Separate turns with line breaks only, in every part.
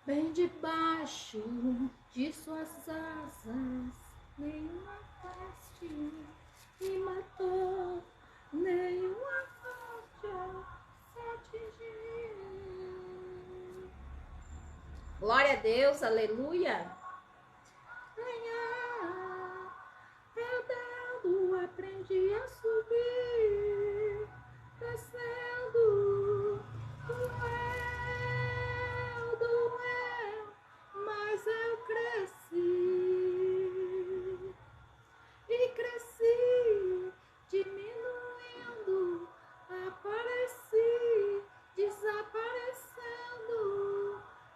bem debaixo de suas asas, nenhuma peste me matou, nenhuma morte se atingiu. Glória a Deus, aleluia. Andando, aprendi a subir, descendo, doeu, mas eu cresci. E cresci, diminuindo, apareci, desaparecendo.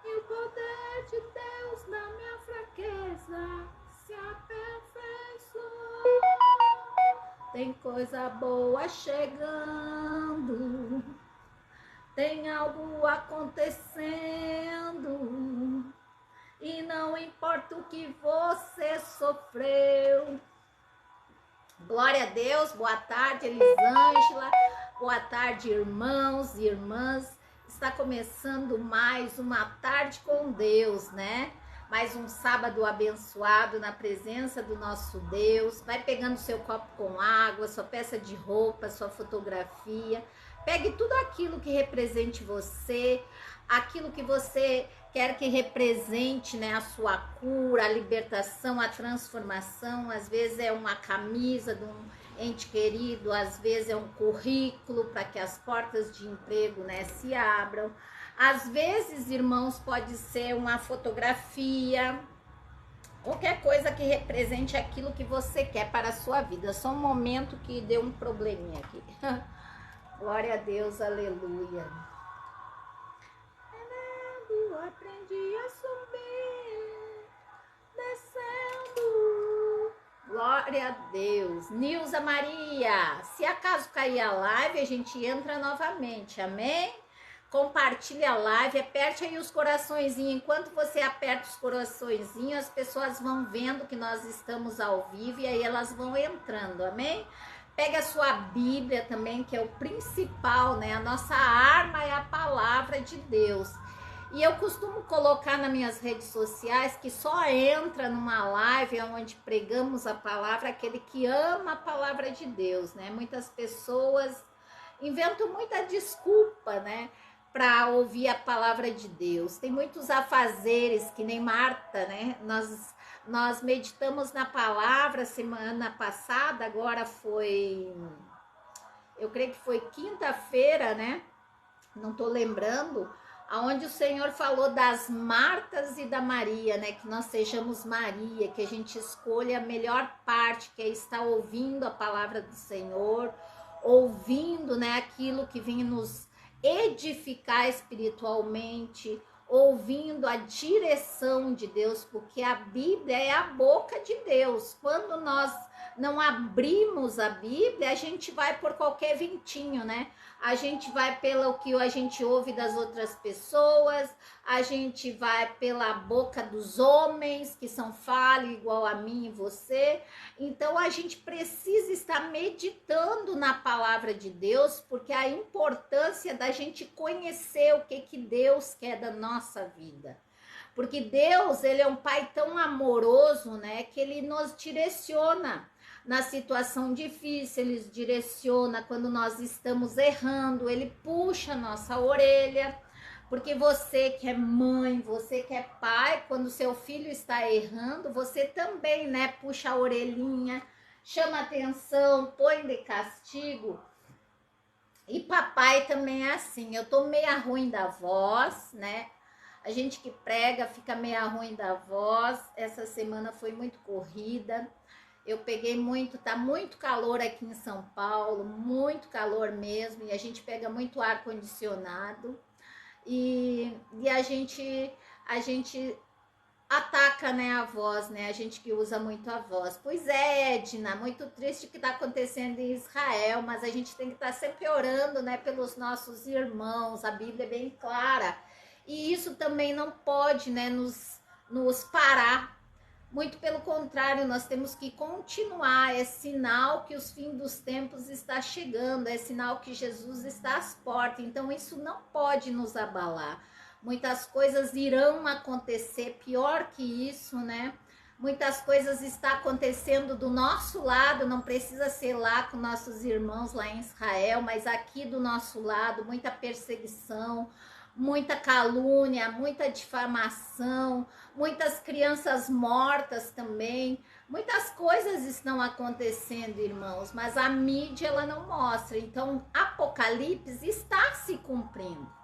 E o poder de Deus na minha fraqueza se aperfeiçoou. Tem coisa boa chegando, tem algo acontecendo. E não importa o que você sofreu. Glória a Deus, boa tarde, Elisângela, boa tarde, irmãos e irmãs. Está começando mais uma tarde com Deus, né? Mais um sábado abençoado na presença do nosso Deus. Vai pegando seu copo com água, sua peça de roupa, sua fotografia. Pegue tudo aquilo que represente você, aquilo que você quer que represente, né, a sua cura, a libertação, a transformação. Às vezes é uma camisa de um ente querido, às vezes é um currículo para que as portas de emprego, né, se abram. Às vezes, irmãos, pode ser uma fotografia, qualquer coisa que represente aquilo que você quer para a sua vida. Só um momento que deu um probleminha aqui. Glória a Deus, aleluia. Aprendi a subir, descendo. Glória a Deus. Nilza Maria, se acaso cair a live, a gente entra novamente, amém? Compartilhe a live, aperte aí os coraçõezinhos. Enquanto você aperta os coraçõezinhos, as pessoas vão vendo que nós estamos ao vivo e aí elas vão entrando, amém? Pega a sua Bíblia também, que é o principal, né? A nossa arma é a palavra de Deus. E eu costumo colocar nas minhas redes sociais que só entra numa live onde pregamos a palavra aquele que ama a palavra de Deus, né? Muitas pessoas inventam muita desculpa, né, para ouvir a palavra de Deus. Tem muitos afazeres, que nem Marta, né? Nós meditamos na palavra semana passada, agora foi, eu creio que foi quinta-feira, né? Não tô lembrando, aonde o Senhor falou das Martas e da Maria, né? Que nós sejamos Maria, que a gente escolha a melhor parte, que é estar ouvindo a palavra do Senhor, ouvindo, né, aquilo que vem nos edificar espiritualmente, ouvindo a direção de Deus, porque a Bíblia é a boca de Deus. Quando nós não abrimos a Bíblia, a gente vai por qualquer ventinho, né? A gente vai pelo que a gente ouve das outras pessoas, a gente vai pela boca dos homens que são falhos igual a mim e você. Então a gente precisa estar meditando na palavra de Deus, porque a importância da gente conhecer o que Deus quer da nossa vida. Porque Deus, ele é um pai tão amoroso, né, que ele nos direciona na situação difícil, ele direciona quando nós estamos errando, ele puxa a nossa orelha, porque você que é mãe, você que é pai, quando seu filho está errando, você também, né, puxa a orelhinha, chama atenção, põe de castigo. E papai também é assim, eu tô meia ruim da voz, né? A gente que prega fica meia ruim da voz. Essa semana foi muito corrida. Eu peguei muito, tá muito calor aqui em São Paulo, muito calor mesmo, e a gente pega muito ar condicionado. E a gente ataca, né, a voz, né? A gente que usa muito a voz. Pois é, Edna, muito triste o que está acontecendo em Israel, mas a gente tem que estar sempre orando, né, pelos nossos irmãos. A Bíblia é bem clara. E isso também não pode, né, nos parar. Muito pelo contrário, nós temos que continuar. É sinal que os fins dos tempos está chegando, é sinal que Jesus está às portas. Então isso não pode nos abalar. muitas coisas irão acontecer, pior que isso, né? Muitas coisas estão acontecendo do nosso lado, não precisa ser lá com nossos irmãos lá em Israel, mas aqui do nosso lado, muita perseguição, muita calúnia, muita difamação, muitas crianças mortas também. Muitas coisas estão acontecendo, irmãos, mas a mídia ela não mostra. Então, Apocalipse está se cumprindo.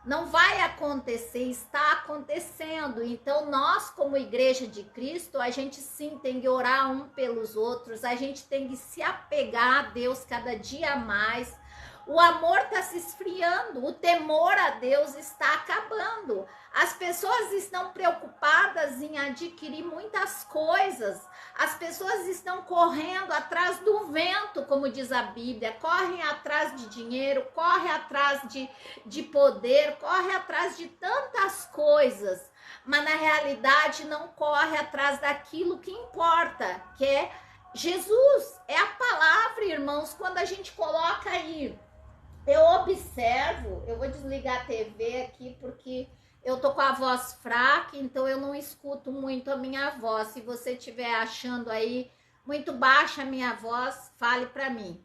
Não vai acontecer, está acontecendo. Então, nós, como Igreja de Cristo, a gente sim tem que orar um pelos outros, a gente tem que se apegar a Deus cada dia mais. O amor está se esfriando, o temor a Deus está acabando. As pessoas estão preocupadas em adquirir muitas coisas. As pessoas estão correndo atrás do vento, como diz a Bíblia. Correm atrás de dinheiro, correm atrás de poder, correm atrás de tantas coisas. Mas na realidade não corre atrás daquilo que importa, que é Jesus. É a palavra, irmãos, quando a gente coloca aí. Eu observo, eu vou desligar a TV aqui porque eu tô com a voz fraca, então eu não escuto muito a minha voz. Se você estiver achando aí muito baixa a minha voz, fale para mim.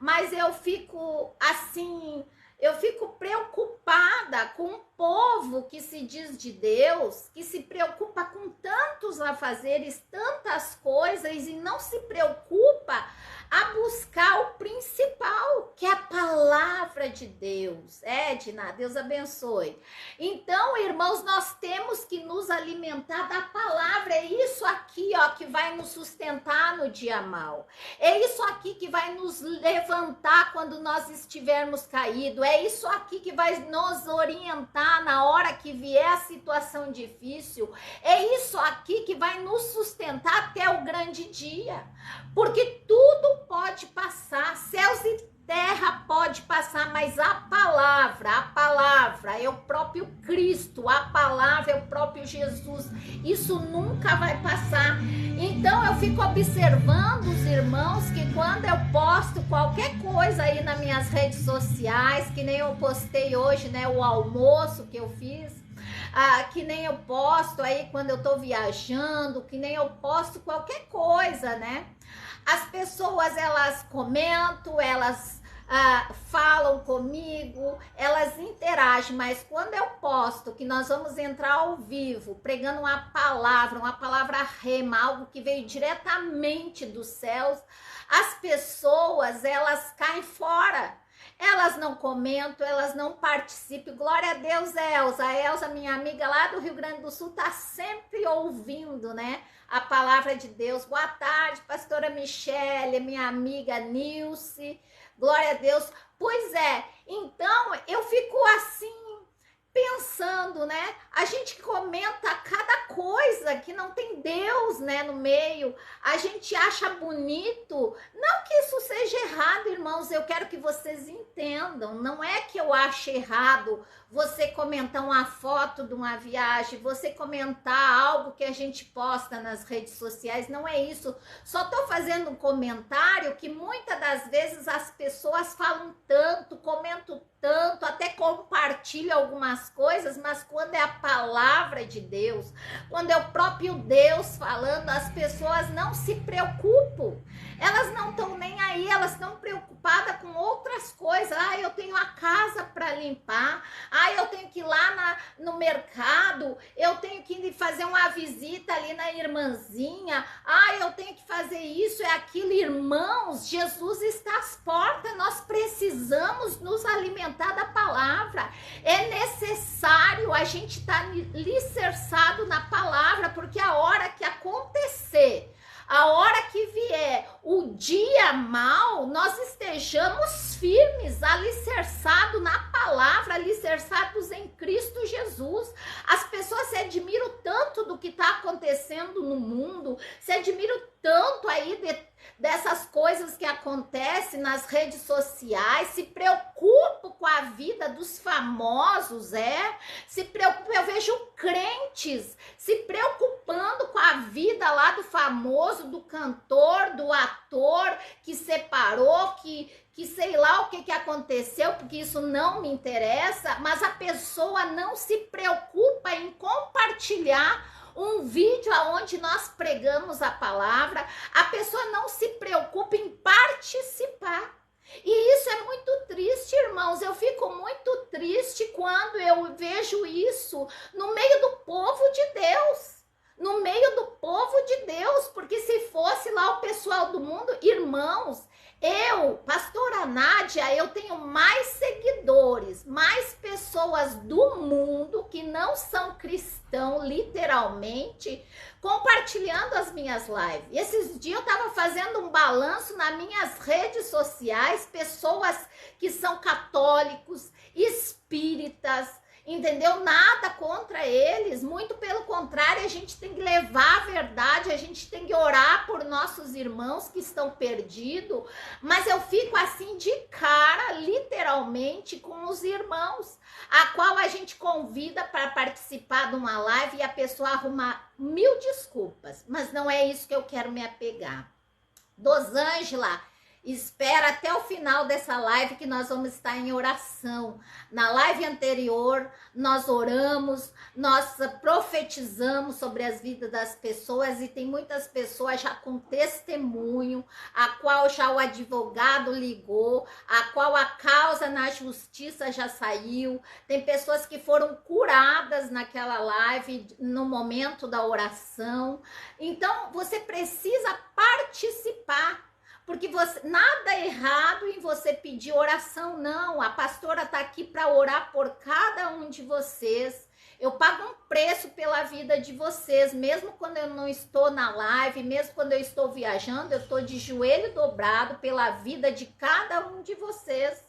Mas eu fico assim, eu fico preocupada com um povo que se diz de Deus, que se preocupa com tantos afazeres, tantas coisas e não se preocupa a buscar o principal, que é a palavra de Deus. Edna, Deus abençoe. Então, irmãos, nós temos que nos alimentar da palavra. É isso aqui, ó, que vai nos sustentar no dia mal. É isso aqui que vai nos levantar quando nós estivermos caídos. É isso aqui que vai nos orientar na hora que vier a situação difícil. É isso aqui que vai nos sustentar até o grande dia. Porque tudo pode passar, céus e terra pode passar, mas a palavra é o próprio Cristo, a palavra é o próprio Jesus, isso nunca vai passar. Então eu fico observando os irmãos que quando eu posto qualquer coisa aí nas minhas redes sociais, que nem eu postei hoje, né, o almoço que eu fiz, que nem eu posto aí quando eu tô viajando, que nem eu posto qualquer coisa, né? As pessoas, elas comentam, elas falam comigo, elas interagem, mas quando eu posto que nós vamos entrar ao vivo, pregando uma palavra rema, algo que veio diretamente dos céus, as pessoas, elas caem fora. Elas não comentam, elas não participam. Glória a Deus, Elza. A Elza, minha amiga lá do Rio Grande do Sul, tá sempre ouvindo, né? A palavra de Deus. Boa tarde, pastora Michele, minha amiga Nilce. Glória a Deus. Pois é, então eu fico assim, pensando, né? A gente comenta cada coisa que não tem Deus, né, no meio. A gente acha bonito. Não que isso seja errado, irmãos. Eu quero que vocês entendam. Não é que eu ache errado você comentar uma foto de uma viagem, você comentar algo que a gente posta nas redes sociais. Não é isso. Só tô fazendo um comentário que muitas das vezes as pessoas falam tanto, comentam tanto, até compartilham algumas coisas, mas quando é a palavra de Deus, quando é o próprio Deus falando, as pessoas não se preocupam. Elas não estão nem aí, elas estão preocupadas com outras coisas. Eu tenho a casa para limpar. Eu tenho que ir lá no mercado. Eu tenho que fazer uma visita ali na irmãzinha. Eu tenho que fazer isso, é aquilo. Irmãos, Jesus está às portas. Nós precisamos nos alimentar da palavra. É necessário a gente estar alicerçado na palavra, porque a hora que acontecer, a hora que vier o dia mal, nós estejamos firmes, alicerçados na palavra, alicerçados em Cristo Jesus. As pessoas se admiram tanto do que está acontecendo no mundo, se admiram tanto aí dessas coisas que acontecem nas redes sociais, se preocupo com a vida dos famosos, se preocupo, eu vejo crentes se preocupando com a vida lá do famoso, do cantor, do ator que separou, que sei lá o que aconteceu, porque isso não me interessa, mas a pessoa não se preocupa em compartilhar um vídeo onde nós pregamos a palavra, a pessoa não se preocupa em participar. E isso é muito triste, irmãos. Eu fico muito triste quando eu vejo isso no meio do povo de Deus. No meio do povo de Deus, porque se fosse lá o pessoal do mundo, irmãos, pastora Nádia, eu tenho mais seguidores, mais pessoas do mundo que não são cristãos, literalmente, compartilhando as minhas lives. E esses dias eu estava fazendo um balanço nas minhas redes sociais, pessoas que são católicos, espíritas, entendeu? Nada contra eles, muito pelo contrário, a gente tem que levar a verdade, a gente tem que orar por nossos irmãos que estão perdidos, mas eu fico assim de cara, literalmente, com os irmãos, a qual a gente convida para participar de uma live e a pessoa arruma 1000 desculpas, mas não é isso que eu quero me apegar. Dosângela, espera até o final dessa live que nós vamos estar em oração. Na live anterior, nós oramos, nós profetizamos sobre as vidas das pessoas e tem muitas pessoas já com testemunho, a qual já o advogado ligou, a qual a causa na justiça já saiu. Tem pessoas que foram curadas naquela live no momento da oração. Então, você precisa participar. Porque nada errado em você pedir oração, não. A pastora está aqui para orar por cada um de vocês. Eu pago um preço pela vida de vocês, mesmo quando eu não estou na live, mesmo quando eu estou viajando, eu estou de joelho dobrado pela vida de cada um de vocês.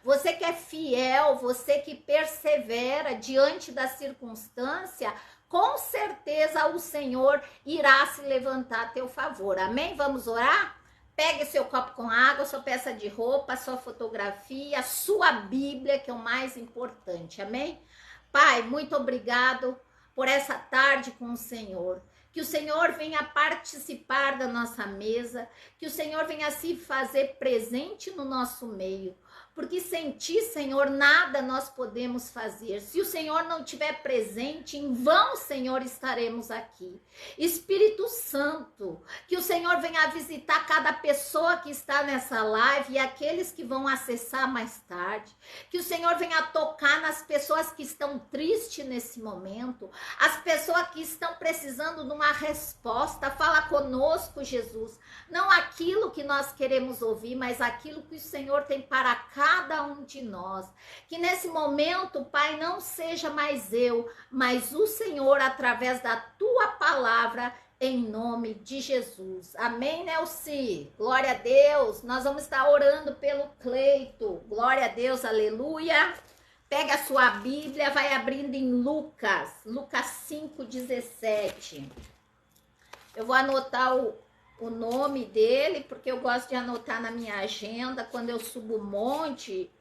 Você que é fiel, você que persevera diante da circunstância, com certeza o Senhor irá se levantar a teu favor. Amém? Vamos orar? Pegue seu copo com água, sua peça de roupa, sua fotografia, sua Bíblia, que é o mais importante, amém? Pai, muito obrigado por essa tarde com o Senhor. Que o Senhor venha participar da nossa mesa, que o Senhor venha se fazer presente no nosso meio. Porque sem ti, Senhor, nada nós podemos fazer. Se o Senhor não estiver presente, em vão, Senhor, estaremos aqui. Espírito Santo, que o Senhor venha visitar cada pessoa que está nessa live e aqueles que vão acessar mais tarde. Que o Senhor venha tocar nas pessoas que estão tristes nesse momento, as pessoas que estão precisando de uma resposta. Fala conosco, Jesus. Não aquilo que nós queremos ouvir, mas aquilo que o Senhor tem para cada um de nós. Que nesse momento, Pai, não seja mais eu, mas o Senhor através da tua palavra, em nome de Jesus. Amém, Nelci? Glória a Deus. Nós vamos estar orando pelo Cleito. Glória a Deus, aleluia. Pega a sua Bíblia, vai abrindo em Lucas 5:17. Eu vou anotar o nome dele, porque eu gosto de anotar na minha agenda. Quando eu subo um monte,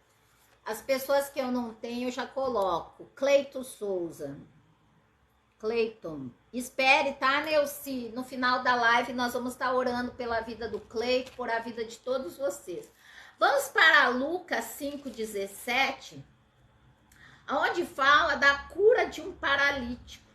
as pessoas que eu não tenho, eu já coloco. Cleito Souza. Cleiton. Espere, tá, Neuci? No final da live, nós vamos estar orando pela vida do Cleito, por a vida de todos vocês. Vamos para Lucas 5:17, onde fala da cura de um paralítico.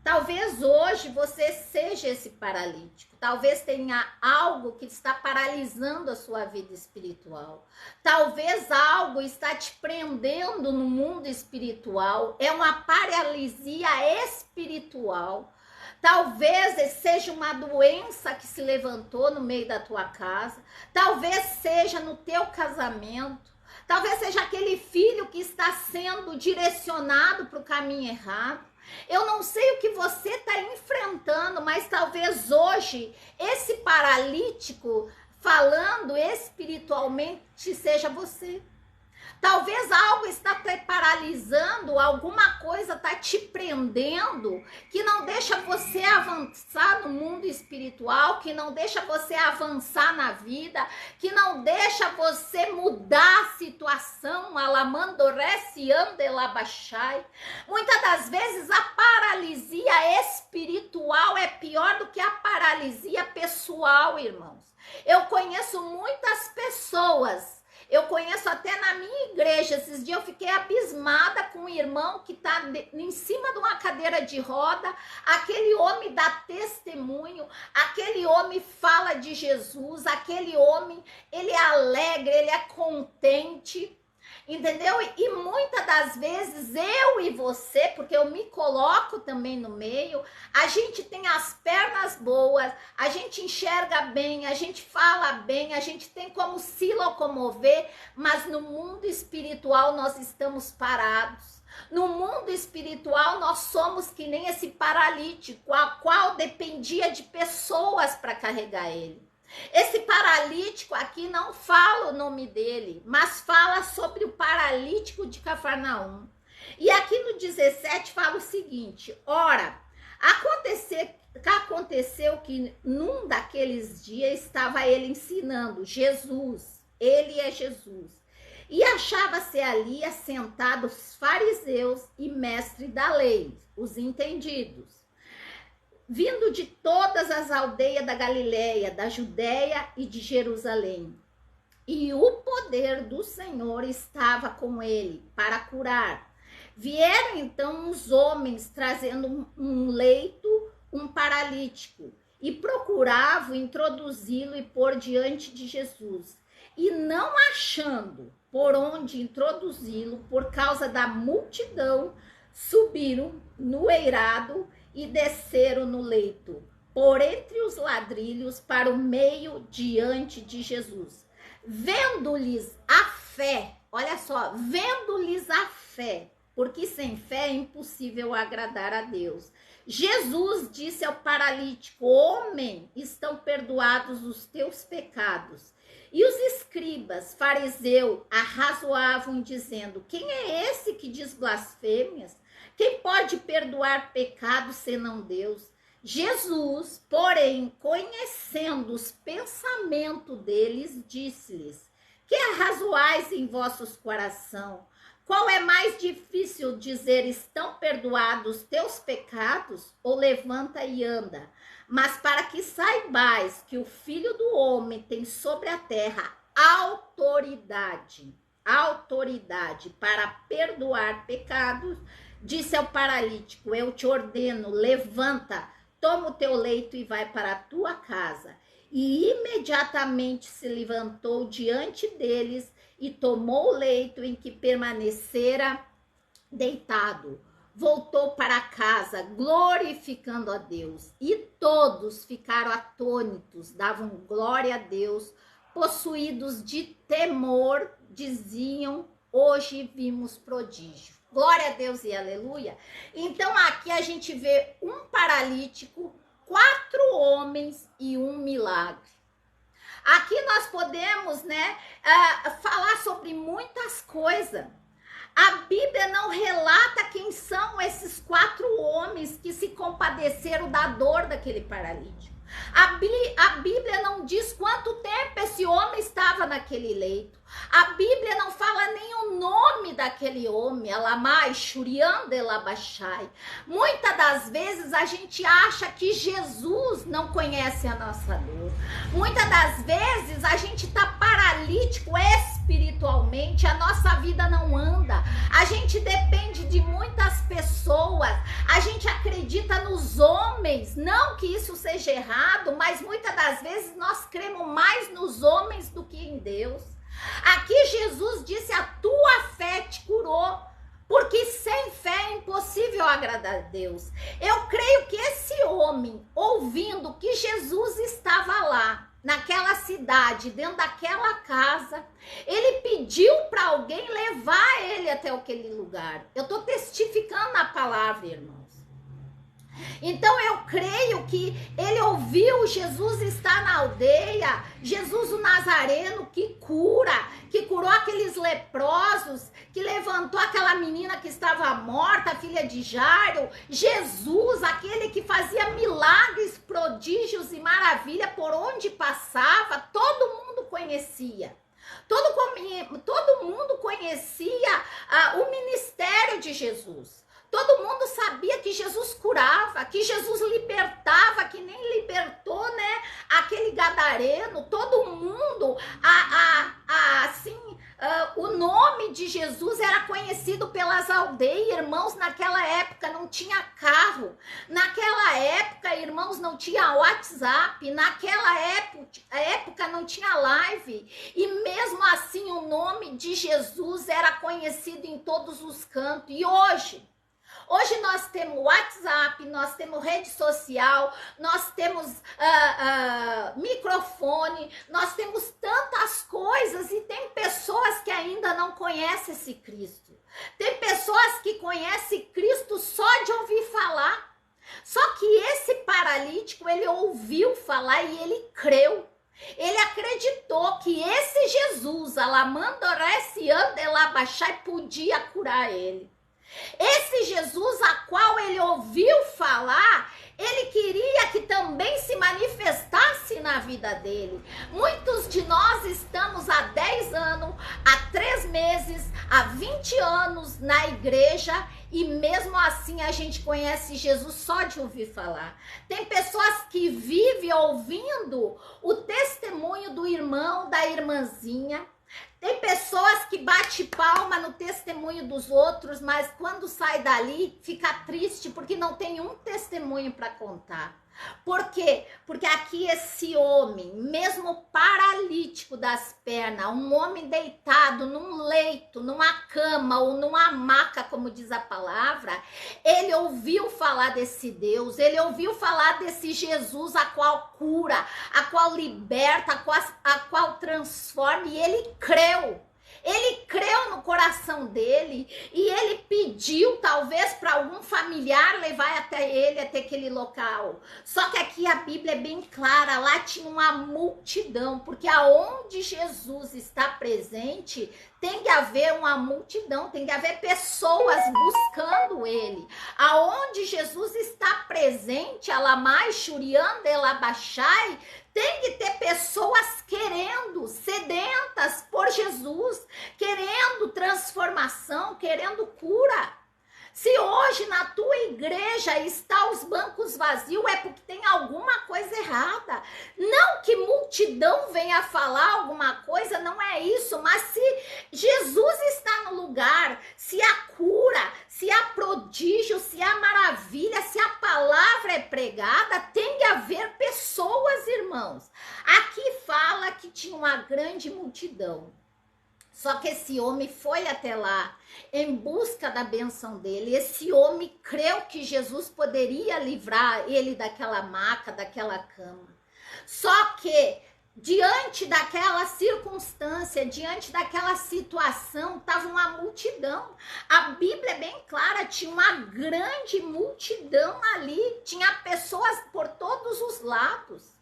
Talvez hoje você seja esse paralítico. Talvez tenha algo que está paralisando a sua vida espiritual. Talvez algo está te prendendo no mundo espiritual. É uma paralisia espiritual. Talvez seja uma doença que se levantou no meio da tua casa. Talvez seja no teu casamento. Talvez seja aquele filho que está sendo direcionado para o caminho errado. Eu não sei o que você está enfrentando, mas talvez hoje esse paralítico, falando espiritualmente, seja você. Talvez algo está te paralisando, alguma coisa está te prendendo, que não deixa você avançar no mundo espiritual, que não deixa você avançar na vida, que não deixa você mudar a situação. Muitas das vezes a paralisia espiritual é pior do que a paralisia pessoal, irmãos. Eu conheço muitas pessoas, eu conheço até na minha igreja. Esses dias eu fiquei abismada com um irmão que está em cima de uma cadeira de roda. Aquele homem dá testemunho, aquele homem fala de Jesus, aquele homem, ele é alegre, ele é contente, entendeu? E muitas das vezes eu e você, porque eu me coloco também no meio, a gente tem as pernas boas, a gente enxerga bem, a gente fala bem, a gente tem como se locomover, mas no mundo espiritual nós estamos parados. No mundo espiritual nós somos que nem esse paralítico, a qual dependia de pessoas para carregar ele. Esse paralítico aqui não fala o nome dele, mas fala sobre o paralítico de Cafarnaum. E aqui no 17 fala o seguinte: ora, aconteceu que num daqueles dias estava ele ensinando, Jesus, ele é Jesus, e achava-se ali assentados os fariseus e mestres da lei, os entendidos, vindo de todas as aldeias da Galileia, da Judéia e de Jerusalém. E o poder do Senhor estava com ele para curar. Vieram então uns homens trazendo um leito, um paralítico, e procuravam introduzi-lo e pôr diante de Jesus. E não achando por onde introduzi-lo, por causa da multidão, subiram no eirado e desceram no leito, por entre os ladrilhos, para o meio diante de Jesus. Vendo-lhes a fé, olha só, vendo-lhes a fé, porque sem fé é impossível agradar a Deus. Jesus disse ao paralítico: homem, estão perdoados os teus pecados. E os escribas, fariseus, arrazoavam, dizendo: quem é esse que diz blasfêmias? Quem pode perdoar pecados senão Deus? Jesus, porém, conhecendo os pensamentos deles, disse-lhes: que arrazoais em vossos corações? Qual é mais difícil dizer: estão perdoados teus pecados, ou levanta e anda? Mas para que saibais que o Filho do Homem tem sobre a terra autoridade para perdoar pecados, disse ao paralítico: eu te ordeno, levanta, toma o teu leito e vai para a tua casa. E imediatamente se levantou diante deles e tomou o leito em que permanecera deitado. Voltou para casa, glorificando a Deus. E todos ficaram atônitos, davam glória a Deus, possuídos de temor, diziam: hoje vimos prodígio. Glória a Deus e aleluia. Então aqui a gente vê um paralítico, 4 homens e um milagre. Aqui nós podemos, falar sobre muitas coisas. A Bíblia não relata quem são esses 4 homens que se compadeceram da dor daquele paralítico. A Bíblia não diz quanto tempo esse homem estava naquele leito. A Bíblia não fala nem o nome daquele homem, Alamai, Shurianda, Elabashai. Muitas das vezes a gente acha que Jesus não conhece a nossa dor. Muitas das vezes a gente está paralítico espiritualmente, a nossa vida não anda. A gente depende de muitas pessoas, a gente acredita nos homens, não que isso seja errado, mas muitas das vezes nós cremos mais nos homens do que em Deus. Aqui Jesus disse: a tua fé te curou, porque sem fé é impossível agradar a Deus. Eu creio que esse homem, ouvindo que Jesus estava lá, naquela cidade, dentro daquela casa, ele pediu para alguém levar ele até aquele lugar. Eu estou testificando a palavra, irmãos. Então eu creio que ele ouviu Jesus estar na aldeia, Jesus o Nazareno que cura, que curou aqueles leprosos, que levantou aquela menina que estava morta, filha de Jairo. Jesus, aquele que fazia milagres, prodígios e maravilha por onde passava, todo mundo conhecia. Todo mundo conhecia o ministério de Jesus. Todo mundo sabia que Jesus curava, que Jesus libertava, que nem libertou, né, aquele gadareno. Todo mundo, o nome de Jesus era conhecido pelas aldeias. Irmãos, naquela época não tinha carro. Naquela época, irmãos, não tinha WhatsApp. Naquela época não tinha live. E mesmo assim, o nome de Jesus era conhecido em todos os cantos. E hoje nós temos WhatsApp, nós temos rede social, nós temos microfone, nós temos tantas coisas e tem pessoas que ainda não conhecem esse Cristo. Tem pessoas que conhecem Cristo só de ouvir falar. Só que esse paralítico, ele ouviu falar e ele creu. Ele acreditou que esse Jesus, Alamandoresse Andelabachai, podia curar ele. Esse Jesus a qual ele ouviu falar, ele queria que também se manifestasse na vida dele. Muitos de nós estamos há 10 anos, há 3 meses, há 20 anos na igreja e mesmo assim a gente conhece Jesus só de ouvir falar. Tem pessoas que vivem ouvindo o testemunho do irmão, da irmãzinha. Tem pessoas que bate palma no testemunho dos outros, mas quando sai dali fica triste porque não tem um testemunho para contar. Por quê? Porque aqui esse homem, mesmo paralítico das pernas, um homem deitado num leito, numa cama ou numa maca, como diz a palavra, ele ouviu falar desse Deus, ele ouviu falar desse Jesus a qual cura, a qual liberta, a qual transforma, e ele creu. Ele creu no coração dele e ele pediu talvez para algum familiar levar até ele, até aquele local. Só que aqui a Bíblia é bem clara, lá tinha uma multidão, porque aonde Jesus está presente, tem que haver uma multidão, tem que haver pessoas buscando ele. Aonde Jesus está presente, Alamai, Shurianda, Elabachai, tem que ter pessoas querendo, sedentas por Jesus, querendo transformação, querendo cura. Se hoje na tua igreja está os bancos vazios, é porque tem alguma coisa errada. Não que multidão venha falar alguma coisa, não é isso. Mas se Jesus está no lugar, se há cura, se há prodígio, se há maravilha, se a palavra é pregada, tem que haver pessoas, irmãos. Aqui fala que tinha uma grande multidão. Só que esse homem foi até lá em busca da benção dele. Esse homem creu que Jesus poderia livrar ele daquela maca, daquela cama. Só que diante daquela circunstância, diante daquela situação, estava uma multidão. A Bíblia é bem clara, tinha uma grande multidão ali. Tinha pessoas por todos os lados.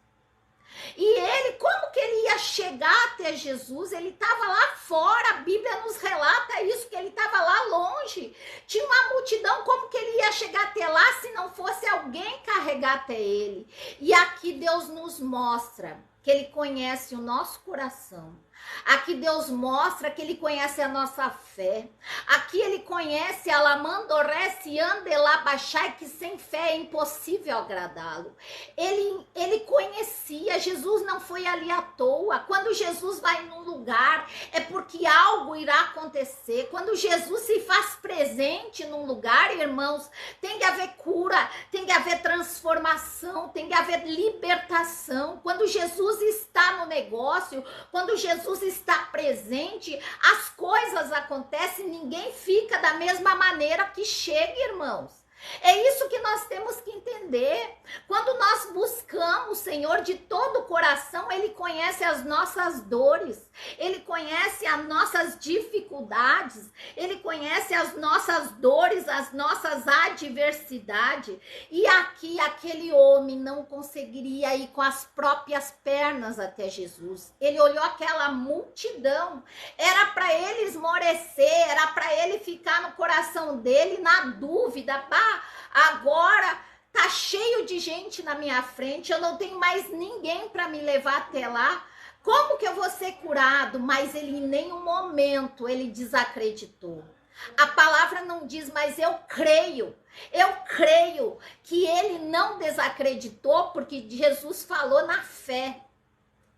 E ele, como que ele ia chegar até Jesus? Ele estava lá fora, a Bíblia nos relata isso, que ele estava lá longe. Tinha uma multidão, como que ele ia chegar até lá se não fosse alguém carregar até ele? E aqui Deus nos mostra que ele conhece o nosso coração. Aqui Deus mostra que ele conhece a nossa fé. Aqui ele conhece a Lamandoresse Andelabachai, que sem fé é impossível agradá-lo. Ele conhecia, Jesus não foi ali à toa. Quando Jesus vai num lugar, é porque algo irá acontecer. Quando Jesus se faz presente num lugar, irmãos, tem que haver cura, tem que haver transformação, tem que haver libertação. Quando Jesus está no negócio, quando Jesus está presente, as coisas acontecem, ninguém fica da mesma maneira que chega, irmãos. É isso que nós temos que entender. Quando nós buscamos o Senhor de todo o coração, Ele conhece as nossas dores, Ele conhece as nossas dificuldades, Ele conhece as nossas dores, as nossas adversidades. E aqui, aquele homem não conseguiria ir com as próprias pernas até Jesus. Ele olhou aquela multidão, era para ele esmorecer, era para ele ficar no coração dele na dúvida. Agora tá cheio de gente na minha frente, eu não tenho mais ninguém para me levar até lá. Como que eu vou ser curado? Mas ele em nenhum momento ele desacreditou. A palavra não diz, mas eu creio que ele não desacreditou, porque Jesus falou na fé.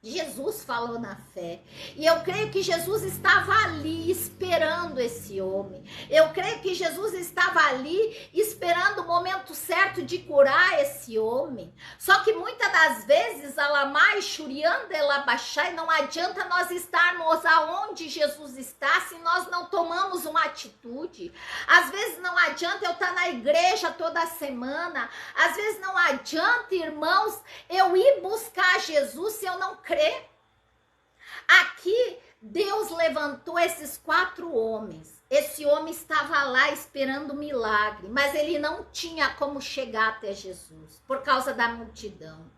Jesus falou na fé. E eu creio que Jesus estava ali esperando esse homem. Eu creio que Jesus estava ali esperando o momento certo de curar esse homem. Só que muitas das vezes, alamai, shurianda, elabachai, não adianta nós estarmos aonde Jesus está se nós não tomamos uma atitude. Às vezes não adianta eu estar na igreja toda semana. Às vezes não adianta, irmãos, eu ir buscar Jesus se eu não crer. Aqui Deus levantou esses 4 homens. Esse homem estava lá esperando um milagre, mas ele não tinha como chegar até Jesus por causa da multidão.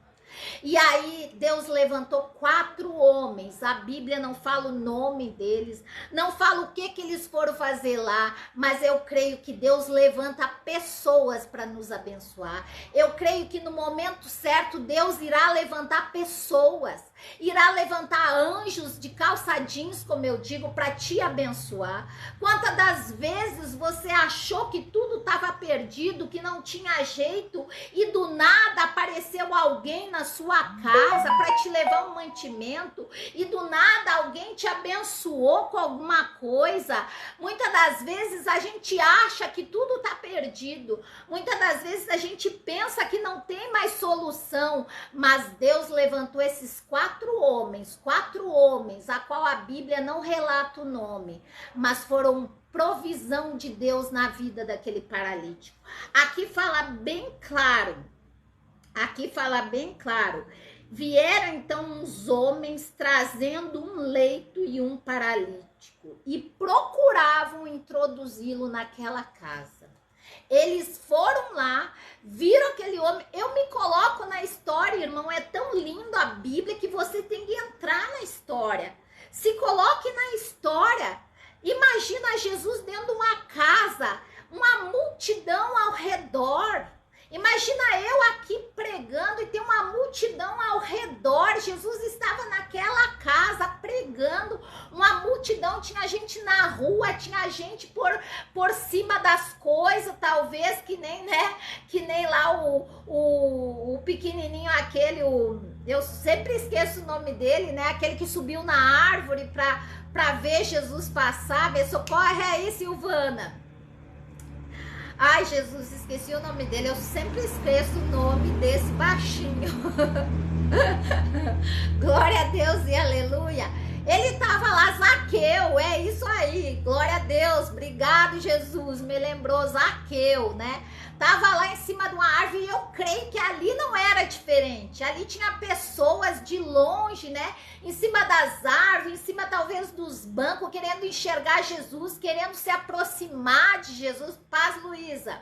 E aí Deus levantou 4 homens. A Bíblia não fala o nome deles, não fala o que eles foram fazer lá, mas eu creio que Deus levanta pessoas para nos abençoar. Eu creio que no momento certo Deus irá levantar pessoas, irá levantar anjos de calça jeans, como eu digo, para te abençoar. Quantas das vezes você achou que tudo estava perdido, que não tinha jeito, e do nada apareceu alguém na sua casa para te levar um mantimento, e do nada alguém te abençoou com alguma coisa. Muitas das vezes a gente acha que tudo está perdido, muitas das vezes a gente pensa que não tem mais solução, mas Deus levantou esses 4 homens, a qual a Bíblia não relata o nome, mas foram provisão de Deus na vida daquele paralítico. Aqui fala bem claro, vieram então uns homens trazendo um leito e um paralítico e procuravam introduzi-lo naquela casa. Eles foram lá, viram aquele homem. Eu me coloco na história, irmão, é tão lindo a Bíblia que você tem que entrar na história. Se coloque na história. Imagina Jesus dentro de uma casa, uma multidão ao redor. Imagina eu aqui pregando e tem uma multidão ao redor. Jesus estava naquela casa pregando, uma multidão, tinha gente na rua, tinha gente por cima das coisas, talvez que nem lá o pequenininho aquele, eu sempre esqueço o nome dele, né? Aquele que subiu na árvore para ver Jesus passar. Vê, socorre aí, Silvana. Ai, Jesus, esqueci o nome dele. Eu sempre esqueço o nome desse baixinho. Glória a Deus e aleluia. Ele tava lá, Zaqueu, é isso aí. Glória a Deus, obrigado, Jesus. Me lembrou, Zaqueu, né? Tava lá em cima de uma árvore e eu creio que ali não era diferente. Ali tinha pessoas de longe, né? Em cima das árvores, em cima talvez dos bancos, querendo enxergar Jesus, querendo se aproximar de Jesus. Paz, Luísa.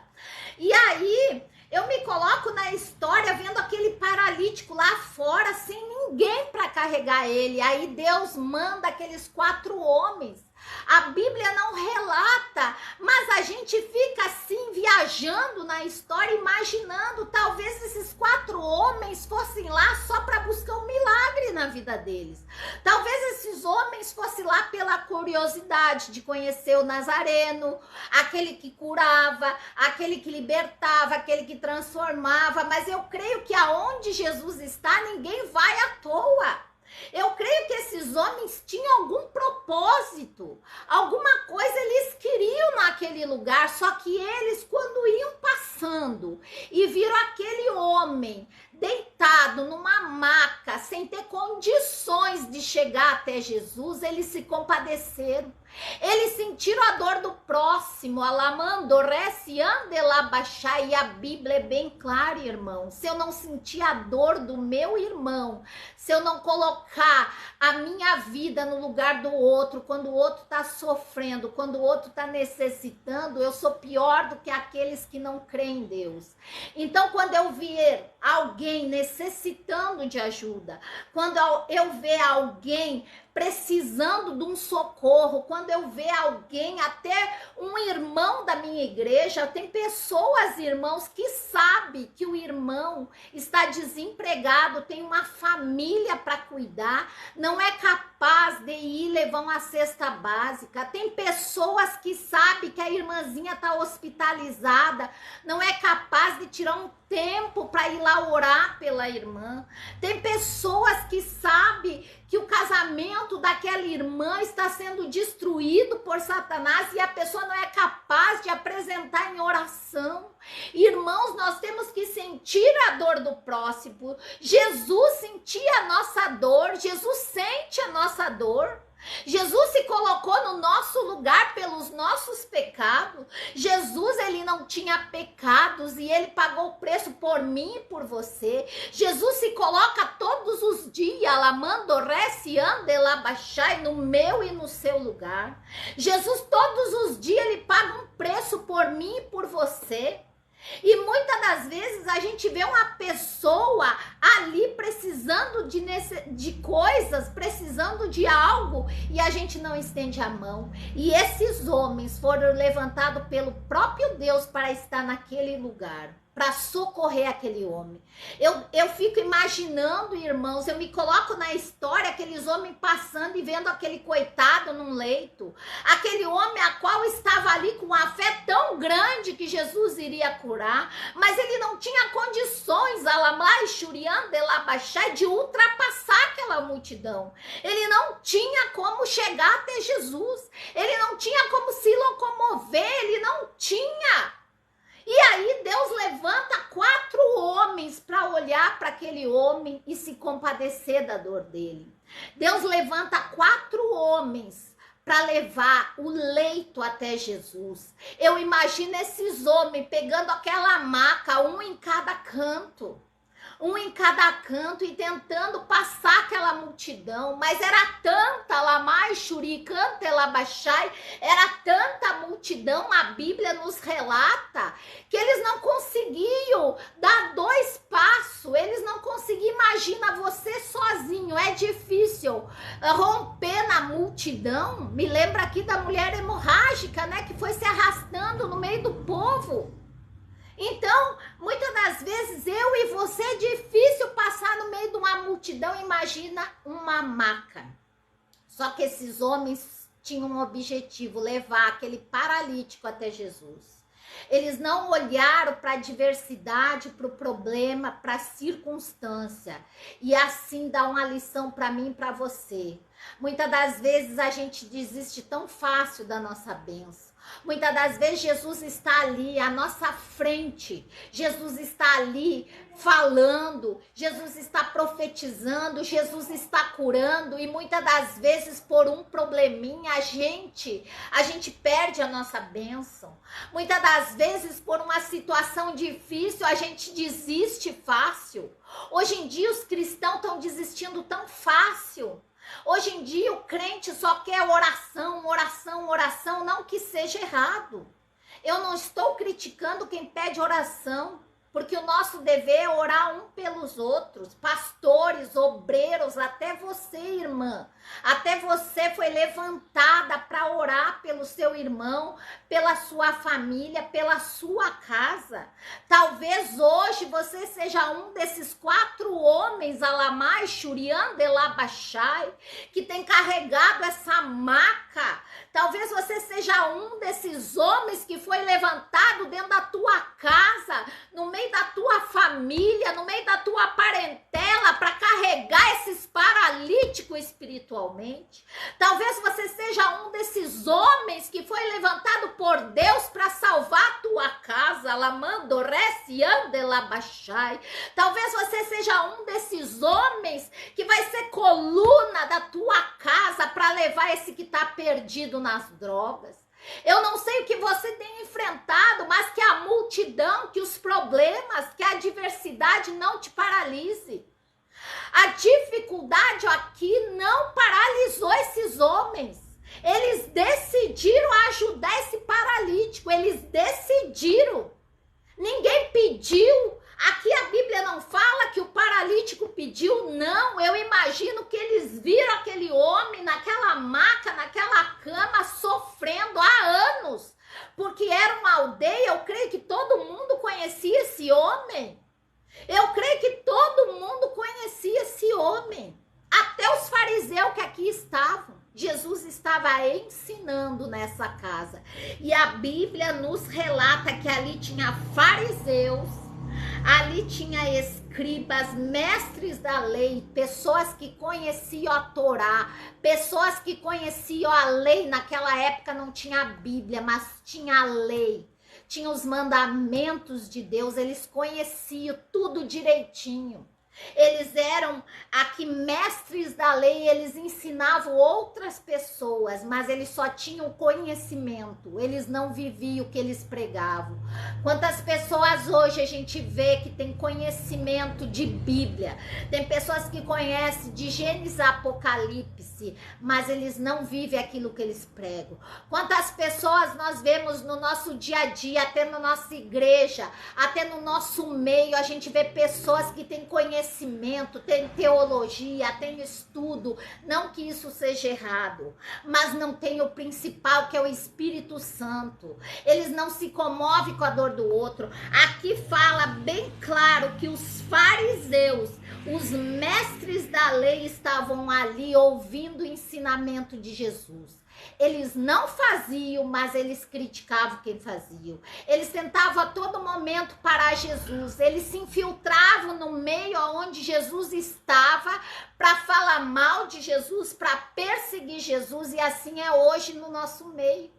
E aí, eu me coloco na história vendo aquele paralítico lá fora, sem ninguém para carregar ele. Aí Deus manda aqueles 4 homens. A Bíblia não relata, mas a gente fica assim viajando na história, imaginando talvez esses 4 homens fossem lá só para buscar um milagre na vida deles. Talvez esses homens fossem lá pela curiosidade de conhecer o Nazareno, aquele que curava, aquele que libertava, aquele que transformava, mas eu creio que aonde Jesus está, ninguém vai à toa. Eu creio que esses homens tinham algum propósito, alguma coisa eles queriam naquele lugar, só que eles, quando iam passando e viram aquele homem deitado numa maca, sem ter condições de chegar até Jesus, eles se compadeceram. Eles sentiram a dor do próximo, alamando, baixar, e a Bíblia é bem clara, irmão. Se eu não sentir a dor do meu irmão, se eu não colocar a minha vida no lugar do outro, quando o outro está sofrendo, quando o outro está necessitando, eu sou pior do que aqueles que não creem em Deus. Então, quando eu ver alguém necessitando de ajuda, quando eu ver alguém precisando de um socorro, quando eu ver alguém, até um irmão da minha igreja, tem pessoas, irmãos, que sabem que o irmão está desempregado, tem uma família para cuidar, não é capaz de ir levar uma cesta básica. Tem pessoas que sabem que a irmãzinha está hospitalizada, não é capaz de tirar um tempo para ir lá orar pela irmã. Tem pessoas que sabem que o casamento daquela irmã está sendo destruído por Satanás e a pessoa não é capaz de apresentar em oração. Irmãos, nós temos que sentir a dor do próximo. Jesus sentia a nossa dor, Jesus sente a nossa dor. Jesus se colocou no nosso lugar pelos nossos pecados. Jesus, ele não tinha pecados e ele pagou o preço por mim e por você. Jesus se coloca todos os dias, baixai, no meu e no seu lugar. Jesus todos os dias ele paga um preço por mim e por você. E muitas das vezes a gente vê uma pessoa ali precisando de coisas, precisando de algo, e a gente não estende a mão. E esses homens foram levantados pelo próprio Deus para estar naquele lugar, para socorrer aquele homem. Eu fico imaginando, irmãos, eu me coloco na história, aqueles homens passando e vendo aquele coitado num leito, aquele homem a qual estava ali com uma fé tão grande que Jesus iria curar, mas ele não tinha condições, de ultrapassar aquela multidão. Ele não tinha como chegar até Jesus, ele não tinha como se locomover, ele não tinha. E aí Deus levanta 4 homens para olhar para aquele homem e se compadecer da dor dele. Deus levanta 4 homens para levar o leito até Jesus. Eu imagino esses homens pegando aquela maca, um em cada canto e tentando passar aquela multidão, mas era tanta era tanta multidão, a Bíblia nos relata que eles não conseguiam dar 2 passos, eles não conseguiam. Imagina você sozinho, é difícil romper na multidão. Me lembra aqui da mulher hemorrágica, né, que foi se arrastando no meio do povo. Então, muitas das vezes, eu e você, é difícil passar no meio de uma multidão. Imagina uma maca. Só que esses homens tinham um objetivo, levar aquele paralítico até Jesus. Eles não olharam para a adversidade, para o problema, para a circunstância. E assim dá uma lição para mim e para você. Muitas das vezes a gente desiste tão fácil da nossa bênção. Muitas das vezes Jesus está ali à nossa frente, Jesus está ali falando, Jesus está profetizando, Jesus está curando, e muitas das vezes por um probleminha a gente perde a nossa bênção. Muitas das vezes por uma situação difícil a gente desiste fácil. Hoje em dia os cristãos estão desistindo tão fácil. Hoje em dia o crente só quer oração, oração, oração, não que seja errado. Eu não estou criticando quem pede oração, porque o nosso dever é orar um pelos outros, pastores, obreiros, até você, irmã. Até você foi levantada para orar pelo seu irmão, pela sua família, pela sua casa. Talvez hoje você seja um desses 4 homens, que tem carregado essa maca. Talvez você seja um desses homens que foi levantado dentro da tua casa, no meio da tua família, no meio da tua parentela, para carregar esses paralíticos paralítico espiritualmente. Talvez você seja um desses homens que foi levantado por Deus para salvar a tua casa. Lamando, reciande, labachai. Talvez você seja um desses homens que vai ser coluna da tua casa para levar esse que está perdido nas drogas. Eu não sei o que você tem enfrentado, mas que a multidão, que os problemas, que a adversidade não te paralise. A dificuldade aqui não paralisou esses homens. Eles decidiram ajudar esse paralítico, eles decidiram. Ninguém pediu. Aqui a Bíblia não fala que o paralítico pediu, não. Eu imagino que eles viram aquele homem naquela maca, naquela cama, sofrendo há anos. Porque era uma aldeia, eu creio que todo mundo conhecia esse homem. Eu creio que todo mundo conhecia esse homem. Até os fariseus que aqui estavam. Jesus estava ensinando nessa casa. E a Bíblia nos relata que ali tinha fariseus, ali tinha escribas, mestres da lei, pessoas que conheciam a Torá, pessoas que conheciam a lei. Naquela época não tinha a Bíblia, mas tinha a lei. Tinha os mandamentos de Deus, eles conheciam tudo direitinho. Eles eram aqui mestres da lei, eles ensinavam outras pessoas, mas eles só tinham conhecimento, eles não viviam o que eles pregavam. Quantas pessoas hoje a gente vê que tem conhecimento de Bíblia, tem pessoas que conhecem de Gênesis a Apocalipse, mas eles não vivem aquilo que eles pregam. Quantas pessoas nós vemos no nosso dia a dia, até na nossa igreja, até no nosso meio, a gente vê pessoas que têm conhecimento, tem teologia, tem estudo, não que isso seja errado, mas não tem o principal, que é o Espírito Santo. Eles não se comovem com a dor do outro. Aqui fala bem claro que os fariseus, os mestres da lei, estavam ali ouvindo o ensinamento de Jesus. Eles não faziam, mas eles criticavam quem fazia. Eles tentavam a todo momento parar Jesus. Eles se infiltravam no meio onde Jesus estava para falar mal de Jesus, para perseguir Jesus. E assim é hoje no nosso meio.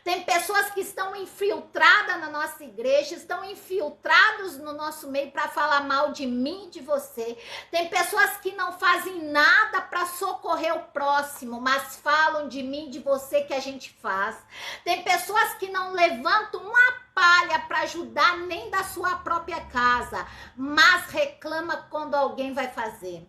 Tem pessoas que estão infiltradas na nossa igreja, estão infiltrados no nosso meio para falar mal de mim e de você. Tem pessoas que não fazem nada para socorrer o próximo, mas falam de mim e de você que a gente faz. Tem pessoas que não levantam uma palha para ajudar nem da sua própria casa, mas reclama quando alguém vai fazer.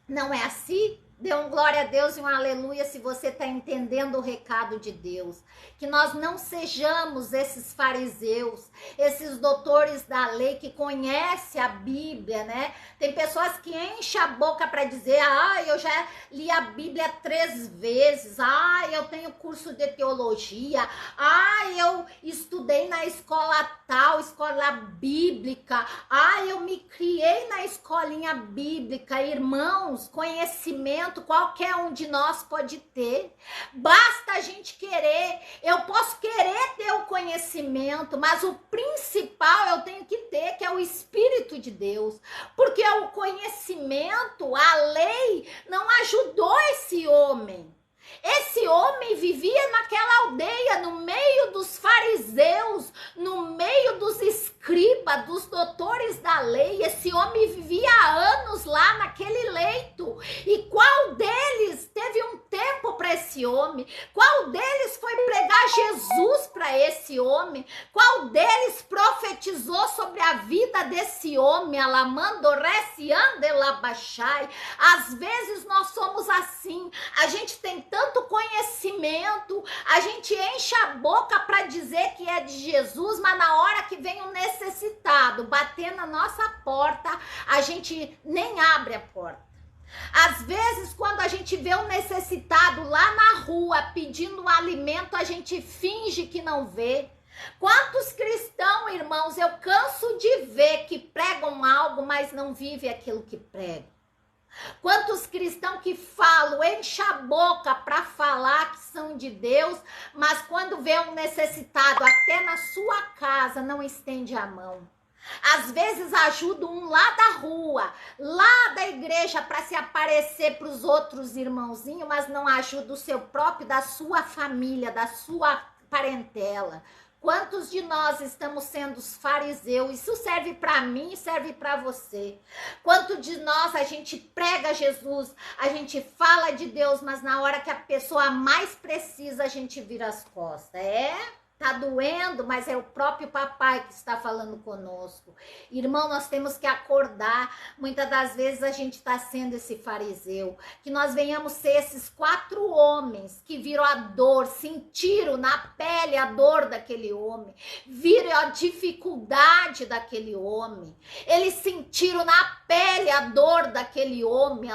Não é assim? Dê um glória a Deus e um aleluia se você está entendendo o recado de Deus. Que nós não sejamos esses fariseus, esses doutores da lei que conhecem a Bíblia, né? Tem pessoas que enchem a boca para dizer: eu já li a Bíblia 3 vezes, eu tenho curso de teologia, eu estudei na escola tal, escola bíblica, eu me criei na escolinha bíblica. Irmãos, conhecimento qualquer um de nós pode ter, basta a gente querer. Eu posso querer ter o conhecimento, mas o principal eu tenho que ter, que é o Espírito de Deus, porque o conhecimento, a lei, não ajudou esse homem. Esse homem vivia naquela aldeia, no meio dos fariseus, no meio dos escribas, dos doutores da lei. Esse homem vivia há anos lá naquele leito. E qual deles teve um tempo para esse homem? Qual deles foi pregar Jesus para esse homem? Qual deles profetizou sobre a vida desse homem? Alamando reciande labachai. Às vezes nós somos assim, a gente tem tanto conhecimento, a gente enche a boca para dizer que é de Jesus, mas na hora que vem um necessitado bater na nossa porta, a gente nem abre a porta. Às vezes, quando a gente vê um necessitado lá na rua pedindo um alimento, a gente finge que não vê. Quantos cristãos, irmãos, eu canso de ver que pregam algo, mas não vivem aquilo que pregam. Quantos cristãos que falam, enchem a boca para falar que são de Deus, mas quando vê um necessitado até na sua casa, não estende a mão. Às vezes ajuda um lá da rua, lá da igreja para se aparecer para os outros irmãozinhos, mas não ajuda o seu próprio, da sua família, da sua parentela. Quantos de nós estamos sendo os fariseus? Isso serve para mim e serve para você. Quanto de nós a gente prega Jesus, a gente fala de Deus, mas na hora que a pessoa mais precisa, a gente vira as costas. Tá doendo, mas é o próprio papai que está falando conosco. Irmão, nós temos que acordar. Muitas das vezes a gente está sendo esse fariseu. Que nós venhamos ser esses 4 homens que viram a dor, sentiram na pele a dor daquele homem, viram a dificuldade daquele homem. Eles sentiram na pele a dor daquele homem.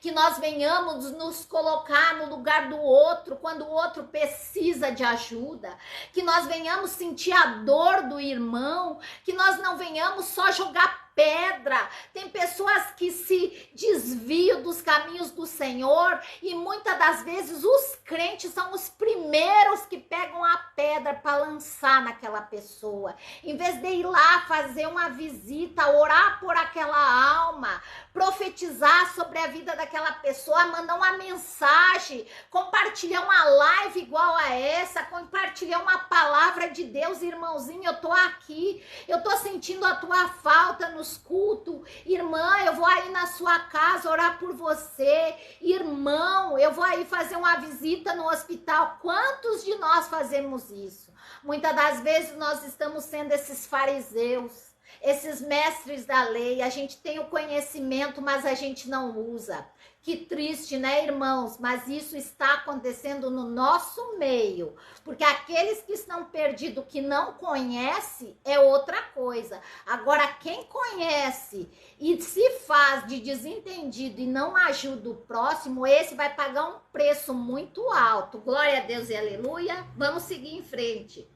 Que nós venhamos nos colocar no lugar do outro, quando o outro precisa de ajuda, que nós venhamos sentir a dor do irmão, que nós não venhamos só jogar pedra. Tem pessoas que se desviam dos caminhos do Senhor e muitas das vezes os crentes são os primeiros que pegam a pedra para lançar naquela pessoa. Em vez de ir lá fazer uma visita, orar por aquela alma, profetizar sobre a vida daquela pessoa, mandar uma mensagem, compartilhar uma live igual a essa, compartilhar uma palavra de Deus, irmãozinho, eu tô aqui, eu tô sentindo a tua falta nos cultos, irmã, eu vou aí na sua casa orar por você, irmão, eu vou aí fazer uma visita no hospital. Quantos de nós fazemos isso? Muitas das vezes nós estamos sendo esses fariseus, esses mestres da lei. A gente tem o conhecimento, mas a gente não usa. Que triste, né, irmãos? Mas isso está acontecendo no nosso meio. Porque aqueles que estão perdidos, que não conhecem, é outra coisa. Agora, quem conhece e se faz de desentendido e não ajuda o próximo, esse vai pagar um preço muito alto. Glória a Deus e aleluia. Vamos seguir em frente.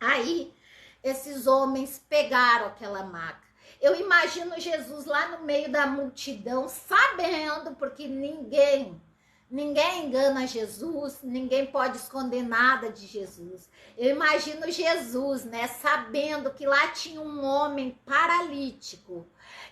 Aí, esses homens pegaram aquela maca. Eu imagino Jesus lá no meio da multidão, sabendo, porque ninguém engana Jesus, ninguém pode esconder nada de Jesus. Eu imagino Jesus, né, sabendo que lá tinha um homem paralítico,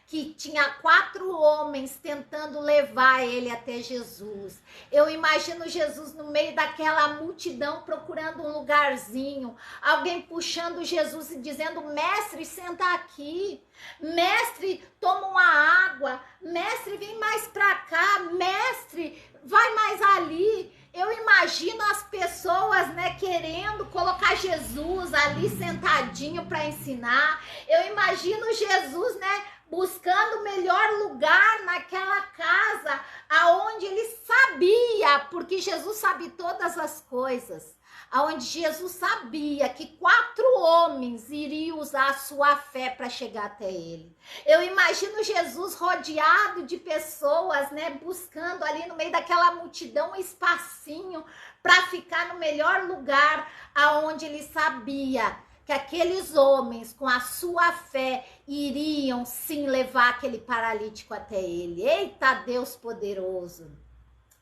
que tinha 4 homens tentando levar ele até Jesus. Eu imagino Jesus no meio daquela multidão procurando um lugarzinho, alguém puxando Jesus e dizendo: mestre, senta aqui, mestre, toma uma água, mestre, vem mais pra cá, mestre, vai mais ali. Eu imagino as pessoas, né, querendo colocar Jesus ali sentadinho para ensinar. Eu imagino Jesus, né, buscando o melhor lugar naquela casa, aonde ele sabia, porque Jesus sabe todas as coisas, aonde Jesus sabia que 4 homens iriam usar a sua fé para chegar até ele. Eu imagino Jesus rodeado de pessoas, né, buscando ali no meio daquela multidão um espacinho para ficar no melhor lugar, aonde ele sabia que aqueles homens, com a sua fé, iriam sim levar aquele paralítico até ele. Eita, Deus poderoso!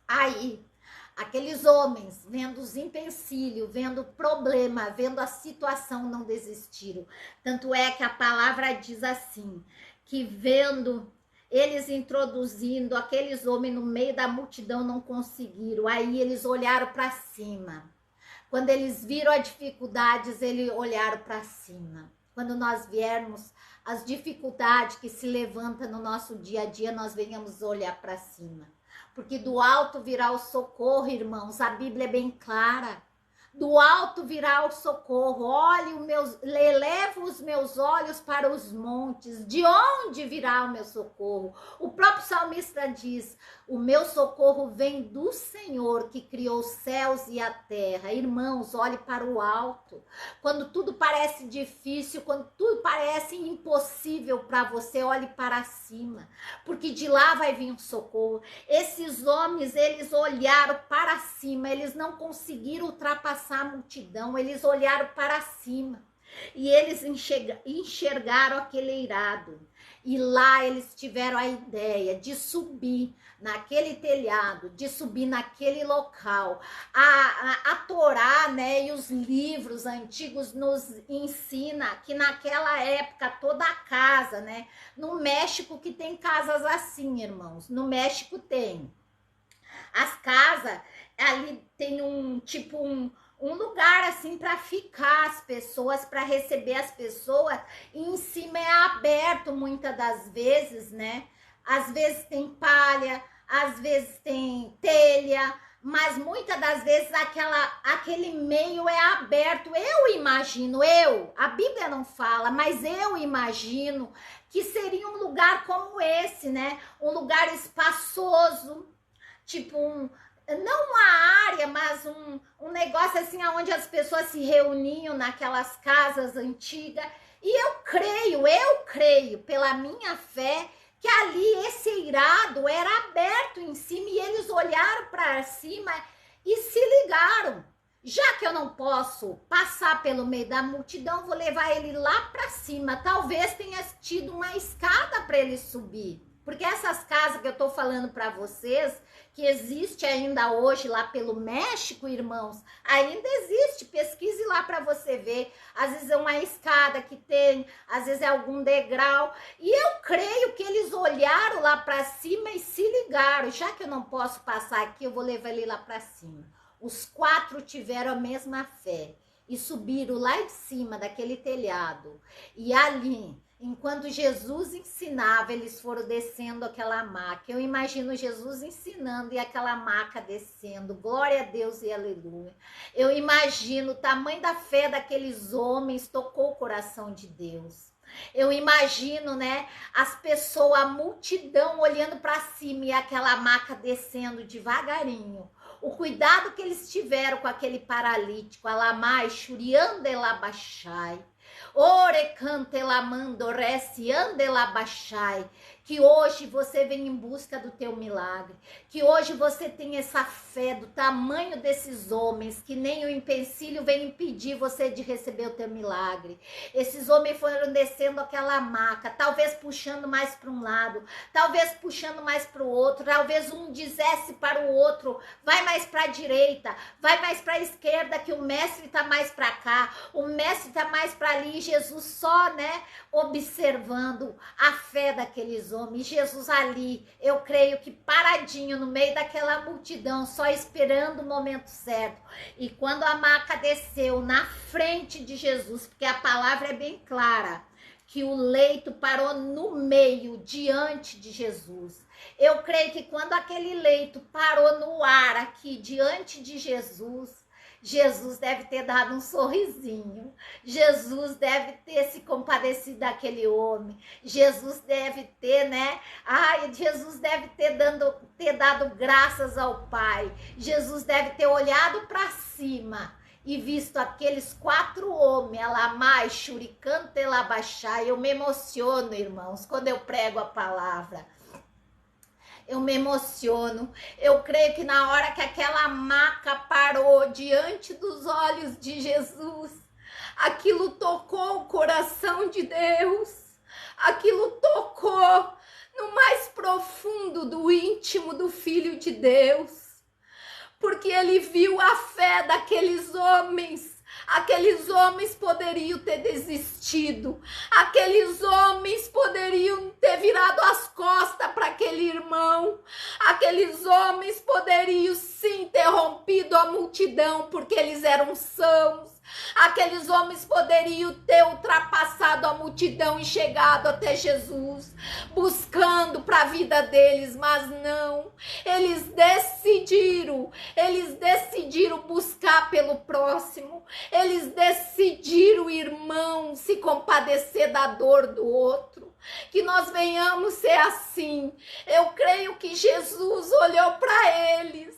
Aí, aqueles homens, vendo os empecilhos, vendo o problema, vendo a situação, não desistiram. Tanto é que a palavra diz assim, que vendo eles introduzindo aqueles homens no meio da multidão, não conseguiram. Aí eles olharam para cima. Quando eles viram as dificuldades, eles olharam para cima. Quando nós viermos as dificuldades que se levantam no nosso dia a dia, nós venhamos olhar para cima. Porque do alto virá o socorro, irmãos. A Bíblia é bem clara. Do alto virá o socorro. Olhe, elevo os meus olhos para os montes. De onde virá o meu socorro? O próprio salmista diz: o meu socorro vem do Senhor, que criou os céus e a terra. Irmãos, olhe para o alto. Quando tudo parece difícil, quando tudo parece impossível para você, olhe para cima, porque de lá vai vir o socorro. Esses homens, eles olharam para cima, eles não conseguiram ultrapassar a multidão, eles olharam para cima. E eles enxergaram aquele eirado. E lá eles tiveram a ideia de subir naquele telhado, de subir naquele local. A Torá, né, e os livros antigos nos ensina que naquela época toda a casa, né, no México que tem casas assim, irmãos, no México tem. As casas, ali tem um lugar assim para ficar as pessoas, para receber as pessoas, e em cima é aberto muitas das vezes, né? Às vezes tem palha, às vezes tem telha, mas muitas das vezes aquele meio é aberto. Eu imagino, a Bíblia não fala, mas eu imagino que seria um lugar como esse, né? Um lugar espaçoso, tipo não uma área, mas um negócio assim onde as pessoas se reuniam naquelas casas antigas. E eu creio, pela minha fé, que ali esse eirado era aberto em cima e eles olharam para cima e se ligaram. Já que eu não posso passar pelo meio da multidão, vou levar ele lá para cima. Talvez tenha tido uma escada para ele subir. Porque essas casas que eu tô falando para vocês, que existe ainda hoje lá pelo México, irmãos, ainda existe. Pesquise lá para você ver. Às vezes é uma escada que tem, às vezes é algum degrau. E eu creio que eles olharam lá para cima e se ligaram. Já que eu não posso passar aqui, eu vou levar ele lá para cima. Os 4 tiveram a mesma fé e subiram lá de cima daquele telhado. E ali, enquanto Jesus ensinava, eles foram descendo aquela maca. Eu imagino Jesus ensinando e aquela maca descendo. Glória a Deus e aleluia. Eu imagino o tamanho da fé daqueles homens tocou o coração de Deus. Eu imagino, né, as pessoas, a multidão olhando para cima e aquela maca descendo devagarinho. O cuidado que eles tiveram com aquele paralítico, alamai, xuriandelabachai, orecantelamandorece, andelabachai, que hoje você vem em busca do teu milagre, que hoje você tem essa fé do tamanho desses homens, que nem o empecilho vem impedir você de receber o teu milagre. Esses homens foram descendo aquela maca, talvez puxando mais para um lado, talvez puxando mais para o outro, talvez um dissesse para o outro, vai mais para a direita, vai mais para a esquerda, que o mestre está mais para cá, o mestre está mais para ali. Jesus só, né, observando a fé daqueles homens. Jesus ali, eu creio que paradinho no meio daquela multidão, só esperando o momento certo. E quando a maca desceu na frente de Jesus, porque a palavra é bem clara, que o leito parou no meio, diante de Jesus. Eu creio que quando aquele leito parou no ar aqui, diante de Jesus, Jesus deve ter dado um sorrisinho. Jesus deve ter se compadecido daquele homem. Jesus deve ter, né? Jesus deve ter dado graças ao Pai. Jesus deve ter olhado para cima e visto aqueles 4 homens, Alamai, Shuricanta e Labachai. Eu me emociono, irmãos, quando eu prego a palavra. Eu me emociono. Eu creio que na hora que aquela maca parou diante dos olhos de Jesus, aquilo tocou o coração de Deus. Aquilo tocou no mais profundo do íntimo do Filho de Deus. Porque ele viu a fé daqueles homens. Aqueles homens poderiam ter desistido. Aqueles homens poderiam ter virado as costas para aquele irmão. Aqueles homens poderiam sim ter rompido a multidão porque eles eram sãos. Aqueles homens poderiam ter ultrapassado a multidão e chegado até Jesus, buscando para a vida deles, mas não. Eles decidiram buscar pelo próximo. Eles decidiram, irmão, se compadecer da dor do outro. Que nós venhamos ser assim. Eu creio que Jesus olhou para eles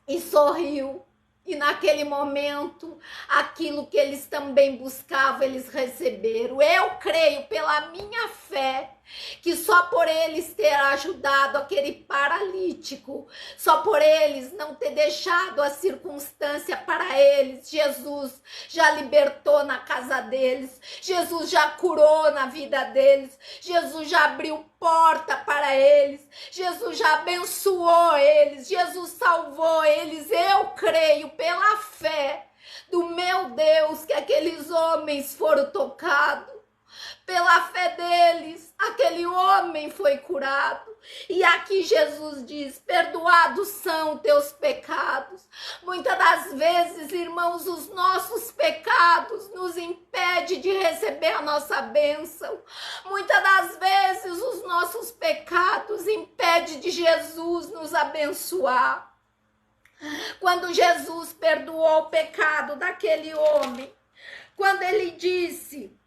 e sorriu. E naquele momento, aquilo que eles também buscavam, eles receberam. Eu creio, pela minha fé, que só por eles ter ajudado aquele paralítico, só por eles não ter deixado a circunstância para eles, Jesus já libertou na casa deles, Jesus já curou na vida deles, Jesus já abriu porta para eles, Jesus já abençoou eles, Jesus salvou eles. Eu creio pela fé do meu Deus que aqueles homens foram tocados. Pela fé deles, aquele homem foi curado. E aqui Jesus diz: perdoados são teus pecados. Muitas das vezes, irmãos, os nossos pecados nos impedem de receber a nossa bênção. Muitas das vezes, os nossos pecados impedem de Jesus nos abençoar. Quando Jesus perdoou o pecado daquele homem, quando ele disse: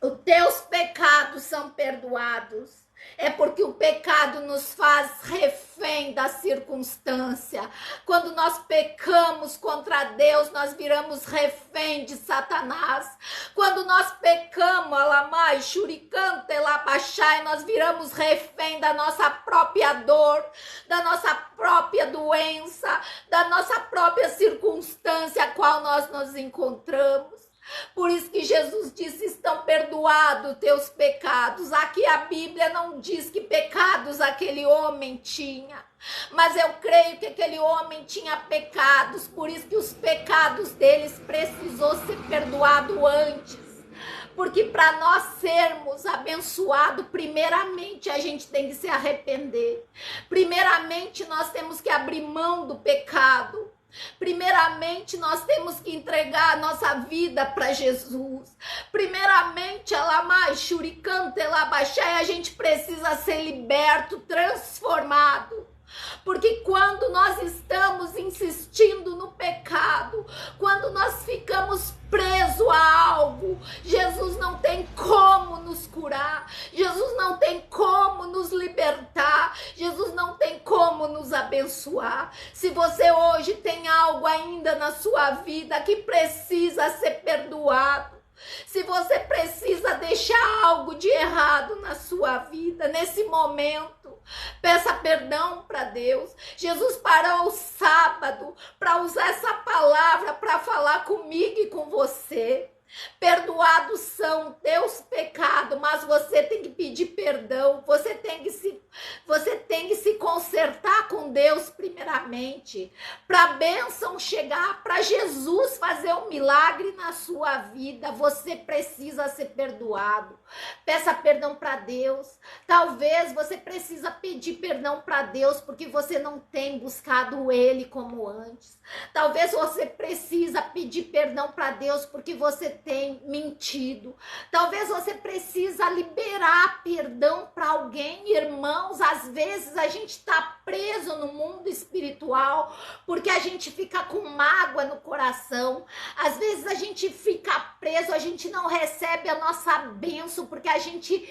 os teus pecados são perdoados, é porque o pecado nos faz refém da circunstância. Quando nós pecamos contra Deus, nós viramos refém de Satanás. Quando nós pecamos, alamai, xuricante, labachai, nós viramos refém da nossa própria dor, da nossa própria doença, da nossa própria circunstância a qual nós nos encontramos. Por isso que Jesus disse: estão perdoados teus pecados. Aqui a Bíblia não diz que pecados aquele homem tinha, mas eu creio que aquele homem tinha pecados, por isso que os pecados deles precisou ser perdoado antes. Porque para nós sermos abençoados, primeiramente a gente tem que se arrepender. Primeiramente nós temos que abrir mão do pecado. Primeiramente, nós temos que entregar a nossa vida para Jesus. Primeiramente, a gente precisa ser liberto, transformado. Porque quando nós estamos insistindo no pecado, quando nós ficamos presos a algo, Jesus não tem como nos curar, Jesus não tem como nos libertar, Jesus não tem como nos abençoar. Se você hoje tem algo ainda na sua vida que precisa ser perdoado, se você precisa deixar algo de errado na sua vida, nesse momento, peça perdão para Deus. Jesus parou o sábado para usar essa palavra para falar comigo e com você. Perdoados são teus pecados, mas você tem que pedir perdão, você tem que se consertar com Deus primeiramente, para a bênção chegar, para Jesus fazer um milagre na sua vida. Você precisa ser perdoado. Peça perdão para Deus. Talvez você precisa pedir perdão para Deus porque você não tem buscado Ele como antes. Talvez você precisa pedir perdão para Deus porque você tem mentido. Talvez você precisa liberar perdão para alguém. Irmãos, às vezes a gente está preso no mundo espiritual porque a gente fica com mágoa no coração. Às vezes a gente fica preso, a gente não recebe a nossa bênção porque a gente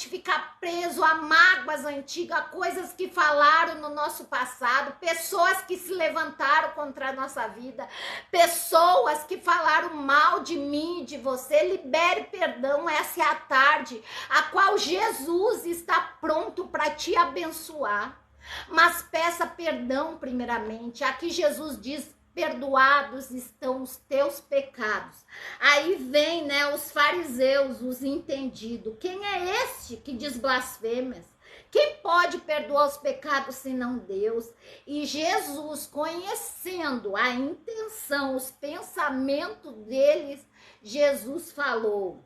fica preso a mágoas antigas, a coisas que falaram no nosso passado, pessoas que se levantaram contra a nossa vida, pessoas que falaram mal de mim, de você. Libere perdão. Essa é a tarde a qual Jesus está pronto para te abençoar, mas peça perdão primeiramente. Aqui Jesus diz: perdoados estão os teus pecados. Aí vem, os fariseus, os entendidos. Quem é este que diz blasfêmias? Quem pode perdoar os pecados senão Deus? E Jesus, conhecendo a intenção, os pensamentos deles, Jesus falou: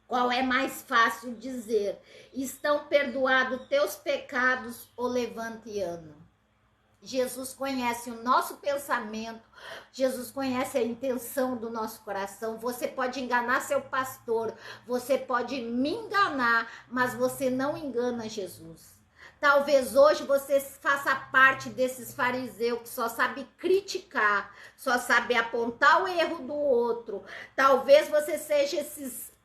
qual é mais fácil dizer? Estão perdoados teus pecados ou levante e anda? Jesus conhece o nosso pensamento, Jesus conhece a intenção do nosso coração. Você pode enganar seu pastor, você pode me enganar, mas você não engana Jesus. Talvez hoje você faça parte desses fariseus que só sabe criticar, só sabe apontar o erro do outro. Talvez você seja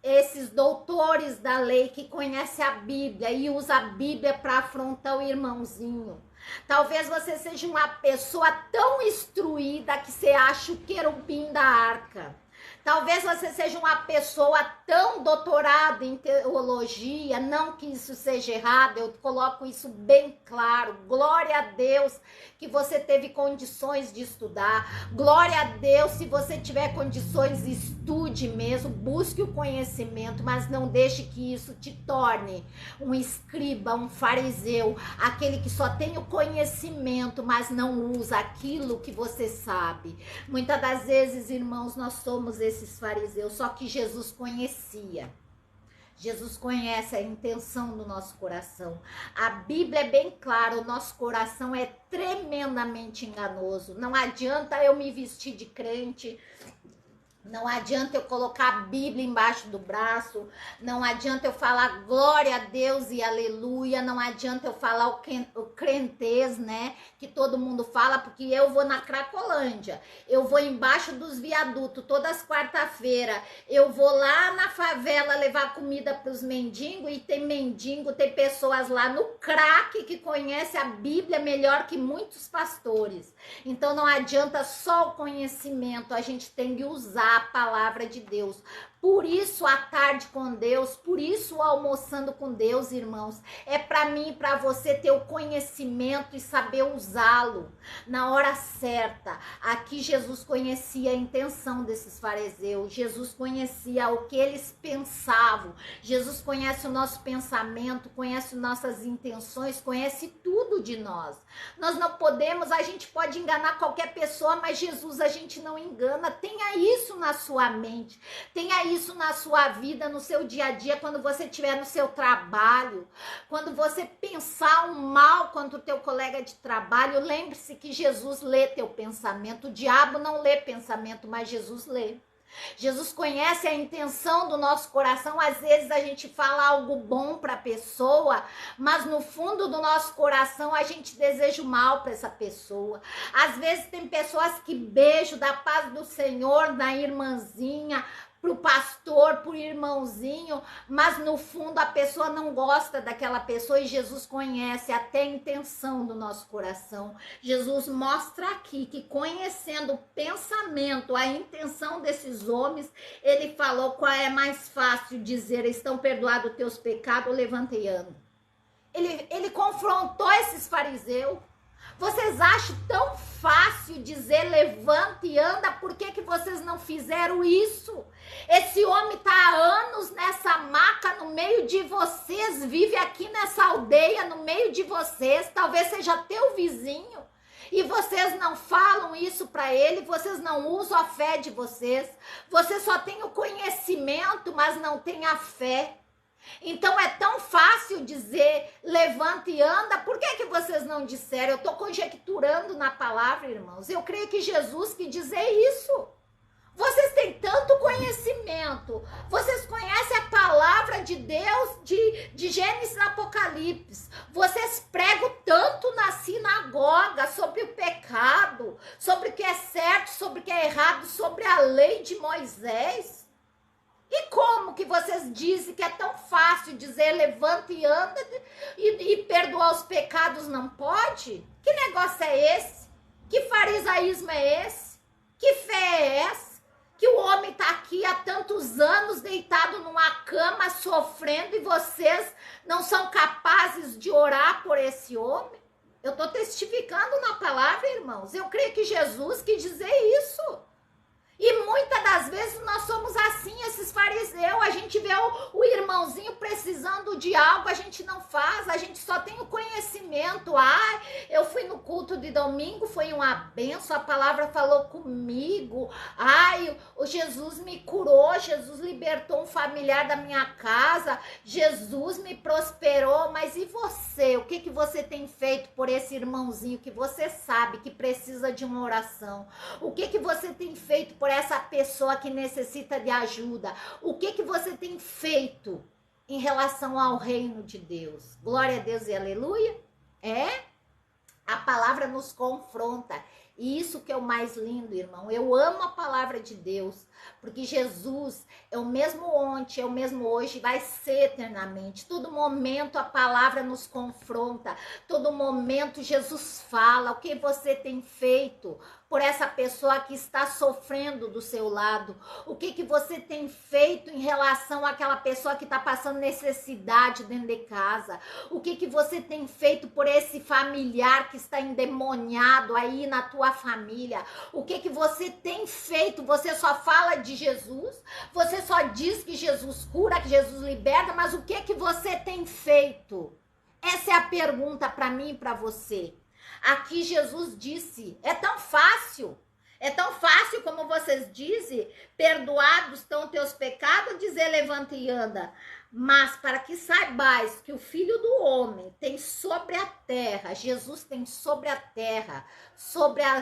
esses doutores da lei que conhecem a Bíblia e usa a Bíblia para afrontar o irmãozinho. Talvez você seja uma pessoa tão instruída que você acha o querubim da arca. Talvez você seja uma pessoa tão doutorado em teologia, não que isso seja errado, eu coloco isso bem claro. Glória a Deus que você teve condições de estudar. Glória a Deus, se você tiver condições, estude mesmo, busque o conhecimento, mas não deixe que isso te torne um escriba, um fariseu, aquele que só tem o conhecimento, mas não usa aquilo que você sabe. Muitas das vezes, irmãos, nós somos esses fariseus, só que Jesus conhecia. Jesus conhece a intenção do nosso coração. A Bíblia é bem clara, o nosso coração é tremendamente enganoso. Não adianta eu me vestir de crente, não adianta eu colocar a Bíblia embaixo do braço, não adianta eu falar glória a Deus e aleluia, não adianta eu falar o crentez, né, que todo mundo fala, porque eu vou na Cracolândia, eu vou embaixo dos viadutos todas as quarta-feira, eu vou lá na favela levar comida para os mendigos e tem mendigo, tem pessoas lá no crack que conhecem a Bíblia melhor que muitos pastores. Então não adianta só o conhecimento, a gente tem que usar a palavra de Deus. Por isso a tarde com Deus, por isso o almoçando com Deus, irmãos, é para mim e para você ter o conhecimento e saber usá-lo na hora certa. Aqui Jesus conhecia a intenção desses fariseus, Jesus conhecia o que eles pensavam, Jesus conhece o nosso pensamento, conhece nossas intenções, conhece tudo de nós. Nós não podemos, a gente pode enganar qualquer pessoa, mas Jesus a gente não engana. Tenha isso na sua mente, tenha isso na sua vida, no seu dia a dia, quando você estiver no seu trabalho, quando você pensar um mal contra o teu colega de trabalho, lembre-se que Jesus lê teu pensamento. O diabo não lê pensamento, mas Jesus lê. Jesus conhece a intenção do nosso coração. Às vezes a gente fala algo bom para a pessoa, mas no fundo do nosso coração a gente deseja o mal para essa pessoa. Às vezes tem pessoas que beijam da paz do Senhor na irmãzinha, pro pastor, pro irmãozinho, mas no fundo a pessoa não gosta daquela pessoa e Jesus conhece até a intenção do nosso coração. Jesus mostra aqui que conhecendo o pensamento, a intenção desses homens, ele falou qual é mais fácil dizer, estão perdoados os teus pecados, levanta e anda. Ele confrontou esses fariseus. Vocês acham tão fácil dizer levanta e anda? Por que vocês não fizeram isso? Esse homem está há anos nessa maca no meio de vocês, vive aqui nessa aldeia no meio de vocês, talvez seja teu vizinho, e vocês não falam isso para ele, vocês não usam a fé de vocês, vocês só têm o conhecimento, mas não têm a fé. Então é tão fácil dizer levanta e anda, por que vocês não disseram? Eu estou conjecturando na palavra, irmãos, eu creio que Jesus quis dizer isso. Vocês têm tanto conhecimento, vocês conhecem a palavra de Deus de Gênesis e Apocalipse, vocês pregam tanto na sinagoga sobre o pecado, sobre o que é certo, sobre o que é errado, sobre a lei de Moisés. E como que vocês dizem que é tão fácil dizer levanta e anda e perdoar os pecados não pode? Que negócio é esse? Que farisaísmo é esse? Que fé é essa? Que o homem está aqui há tantos anos deitado numa cama sofrendo e vocês não são capazes de orar por esse homem? Eu estou testificando na palavra, irmãos. Eu creio que Jesus quis dizer isso. E muitas das vezes nós somos assim, esses fariseus, a gente vê o irmãozinho precisando de algo, a gente não faz, a gente só tem o conhecimento. Eu fui no culto de domingo, foi uma benção, a palavra falou comigo. O Jesus me curou, Jesus libertou um familiar da minha casa, Jesus me prosperou, mas e você? O que você tem feito por esse irmãozinho que você sabe que precisa de uma oração? O que você tem feito por essa pessoa que necessita de ajuda? O que você tem feito em relação ao reino de Deus? Glória a Deus e aleluia. A palavra nos confronta. E isso que é o mais lindo, irmão. Eu amo a palavra de Deus, porque Jesus é o mesmo ontem, é o mesmo hoje, vai ser eternamente. Todo momento a palavra nos confronta, todo momento Jesus fala o que você tem feito por essa pessoa que está sofrendo do seu lado? O que que você tem feito em relação àquela pessoa que está passando necessidade dentro de casa? O que que você tem feito por esse familiar que está endemoniado aí na tua família? O que que você tem feito? Você só fala de Jesus? Você só diz que Jesus cura, que Jesus liberta, mas o que que você tem feito? Essa é a pergunta para mim e para você. Aqui Jesus disse, é tão fácil como vocês dizem, perdoados estão teus pecados, dizer levanta e anda. Mas para que saibais que o Filho do Homem tem sobre a terra, Jesus tem sobre a terra, sobre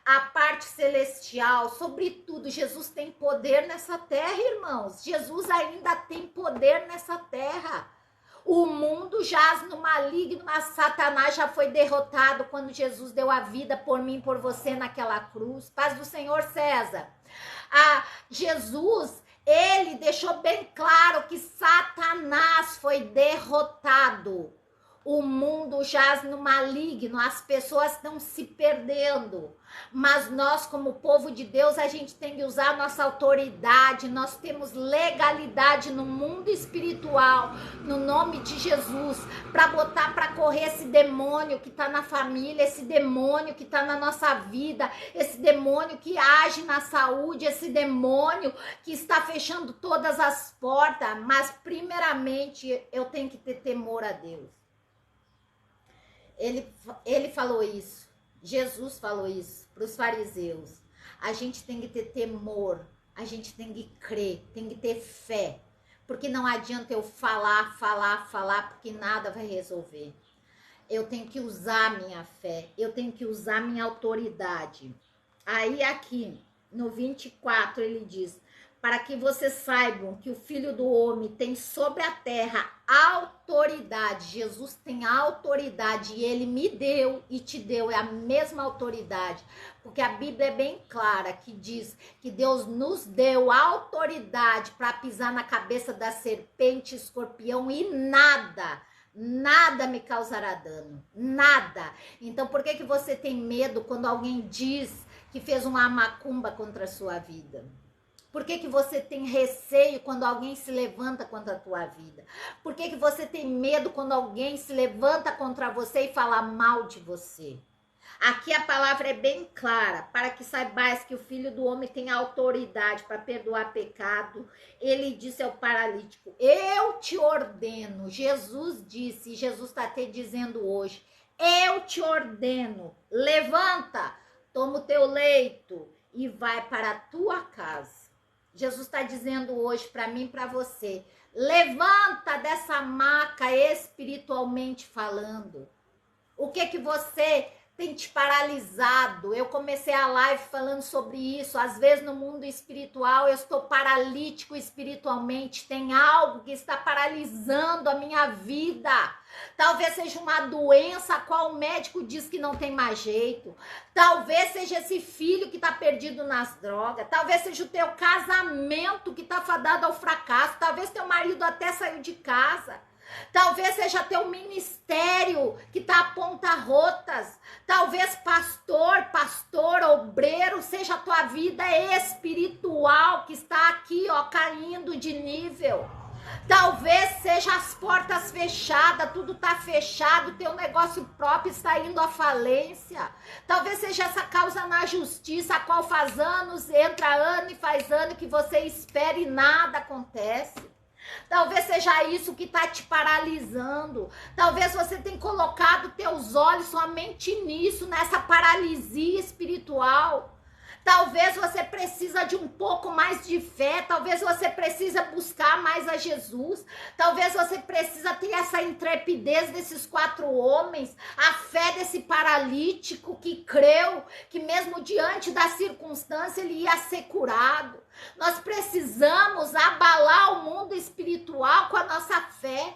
a parte celestial, sobre tudo. Jesus tem poder nessa terra, irmãos. Jesus ainda tem poder nessa terra. O mundo jaz no maligno, mas Satanás já foi derrotado quando Jesus deu a vida por mim, por você naquela cruz. Paz do Senhor, César. Jesus, ele deixou bem claro que Satanás foi derrotado. O mundo jaz no maligno, as pessoas estão se perdendo. Mas nós, como povo de Deus, a gente tem que usar a nossa autoridade. Nós temos legalidade no mundo espiritual, no nome de Jesus, para botar para correr esse demônio que está na família, esse demônio que está na nossa vida, esse demônio que age na saúde, esse demônio que está fechando todas as portas. Mas, primeiramente, eu tenho que ter temor a Deus. Ele falou isso, Jesus falou isso para os fariseus. A gente tem que ter temor, a gente tem que crer, tem que ter fé. Porque não adianta eu falar, porque nada vai resolver. Eu tenho que usar minha fé, eu tenho que usar minha autoridade. Aí aqui, no 24, ele diz: para que vocês saibam que o Filho do Homem tem sobre a terra autoridade. Jesus tem autoridade e ele me deu e te deu, é a mesma autoridade. Porque a Bíblia é bem clara que diz que Deus nos deu autoridade para pisar na cabeça da serpente, escorpião e nada me causará dano, nada. Então por que você tem medo quando alguém diz que fez uma macumba contra a sua vida? Por que você tem receio quando alguém se levanta contra a tua vida? Por que você tem medo quando alguém se levanta contra você e fala mal de você? Aqui a palavra é bem clara, para que saibais que o Filho do Homem tem autoridade para perdoar pecado. Ele disse ao paralítico: eu te ordeno. Jesus disse, e Jesus está te dizendo hoje: eu te ordeno, levanta, toma o teu leito e vai para a tua casa. Jesus está dizendo hoje para mim e para você: levanta dessa maca espiritualmente falando. O que você tem te paralisado? Eu comecei a live falando sobre isso. Às vezes no mundo espiritual eu estou paralítico espiritualmente. Tem algo que está paralisando a minha vida. Talvez seja uma doença a qual o médico diz que não tem mais jeito. Talvez seja esse filho que está perdido nas drogas. Talvez seja o teu casamento que está fadado ao fracasso. Talvez teu marido até saiu de casa. Talvez seja teu ministério que está a ponta rotas. Talvez pastor, obreiro, seja a tua vida espiritual que está aqui, ó, caindo de nível. Talvez seja as portas fechadas, tudo está fechado, teu negócio próprio está indo à falência. Talvez seja essa causa na justiça, a qual faz anos, entra ano e faz ano que você espera e nada acontece. Talvez seja isso que está te paralisando. Talvez você tenha colocado teus olhos somente nisso, nessa paralisia espiritual. Talvez você precisa de um pouco mais de fé. Talvez você precisa buscar mais a Jesus. Talvez você precisa ter essa intrepidez desses 4 homens. A fé desse paralítico que creu que mesmo diante da circunstância ele ia ser curado. Nós precisamos abalar o mundo espiritual com a nossa fé.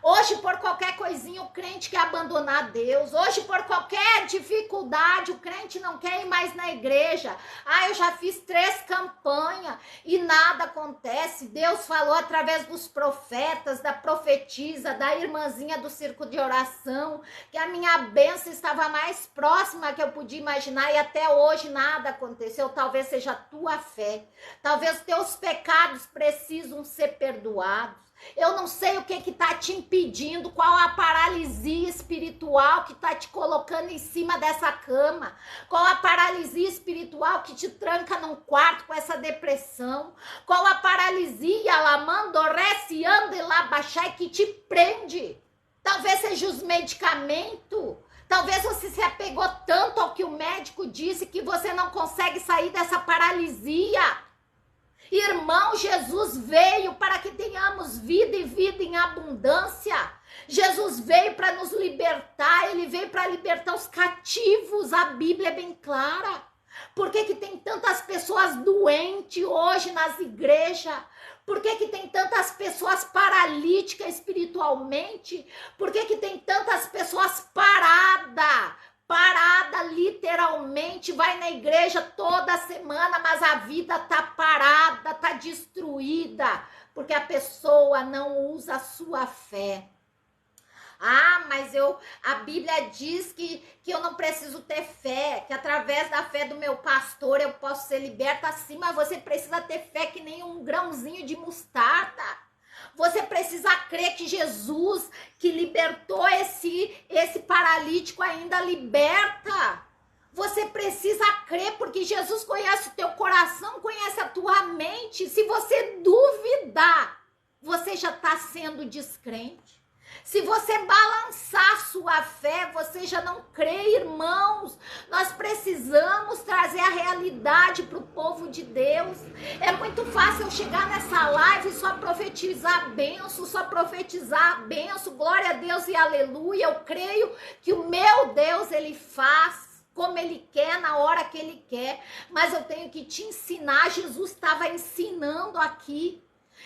Hoje, por qualquer coisinha, o crente quer abandonar Deus. Hoje, por qualquer dificuldade, o crente não quer ir mais na igreja. Ah, eu já fiz 3 campanhas e nada acontece. Deus falou através dos profetas, da profetisa, da irmãzinha do círculo de oração, que a minha bênção estava mais próxima que eu podia imaginar e até hoje nada aconteceu. Talvez seja a tua fé. Talvez teus pecados precisam ser perdoados. Eu não sei o que tá te impedindo, qual a paralisia espiritual que tá te colocando em cima dessa cama, qual a paralisia espiritual que te tranca num quarto com essa depressão, qual a paralisia, lamandorece, ande lá, baixai, que te prende. Talvez seja os medicamentos, talvez você se apegou tanto ao que o médico disse que você não consegue sair dessa paralisia. Irmão, Jesus veio para que tenhamos vida e vida em abundância. Jesus veio para nos libertar, ele veio para libertar os cativos, a Bíblia é bem clara. Por que tem tantas pessoas doentes hoje nas igrejas? Por que tem tantas pessoas paralíticas espiritualmente? Por que tem tantas pessoas paradas? Parada literalmente, vai na igreja toda semana, mas a vida tá parada, tá destruída, porque a pessoa não usa a sua fé. Ah, mas a Bíblia diz que eu não preciso ter fé, que através da fé do meu pastor eu posso ser liberta. Sim, mas você precisa ter fé que nem um grãozinho de mostarda. Você precisa crer que Jesus, que libertou esse paralítico, ainda liberta. Você precisa crer, porque Jesus conhece o teu coração, conhece a tua mente. Se você duvidar, você já está sendo descrente. Se você balançar sua fé, você já não crê, irmãos. Nós precisamos trazer a realidade para o povo de Deus. É muito fácil eu chegar nessa live e só profetizar benção, glória a Deus e aleluia. Eu creio que o meu Deus, ele faz como ele quer, na hora que ele quer. Mas eu tenho que te ensinar, Jesus estava ensinando aqui.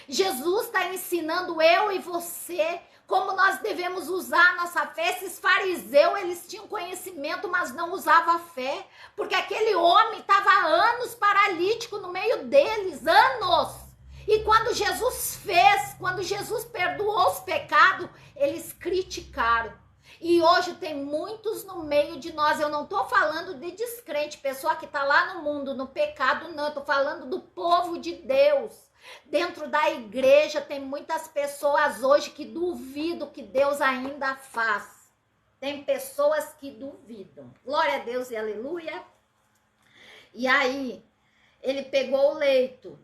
Jesus está ensinando eu e você como nós devemos usar a nossa fé. Esses fariseus, eles tinham conhecimento, mas não usavam a fé, porque aquele homem estava há anos paralítico no meio deles, anos. E quando Jesus perdoou os pecados, eles criticaram. E hoje tem muitos no meio de nós. Eu não estou falando de descrente, pessoa que está lá no mundo, no pecado, não. Eu estou falando do povo de Deus. Dentro da igreja tem muitas pessoas hoje que duvidam que Deus ainda faz. Tem pessoas que duvidam. Glória a Deus e aleluia. E aí, ele pegou o leito,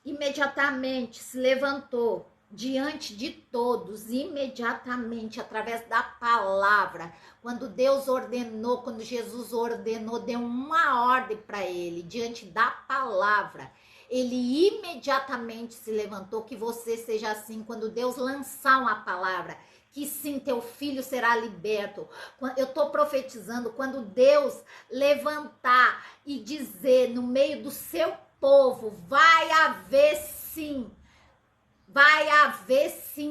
imediatamente se levantou diante de todos, imediatamente, através da palavra. Quando Deus ordenou, quando Jesus ordenou, deu uma ordem para ele, diante da palavra. Ele imediatamente se levantou. Que você seja assim, quando Deus lançar uma palavra, que sim, teu filho será liberto. Eu estou profetizando, quando Deus levantar e dizer no meio do seu povo, vai haver sim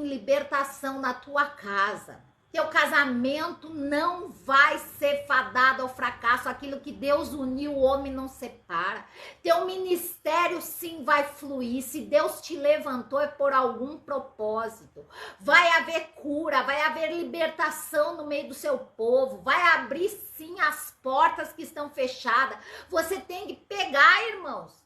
libertação na tua casa. Teu casamento não vai ser fadado ao fracasso. Aquilo que Deus uniu, o homem não separa. Teu ministério sim vai fluir. Se Deus te levantou é por algum propósito. Vai haver cura, vai haver libertação no meio do seu povo. Vai abrir sim as portas que estão fechadas. Você tem que pegar, irmãos.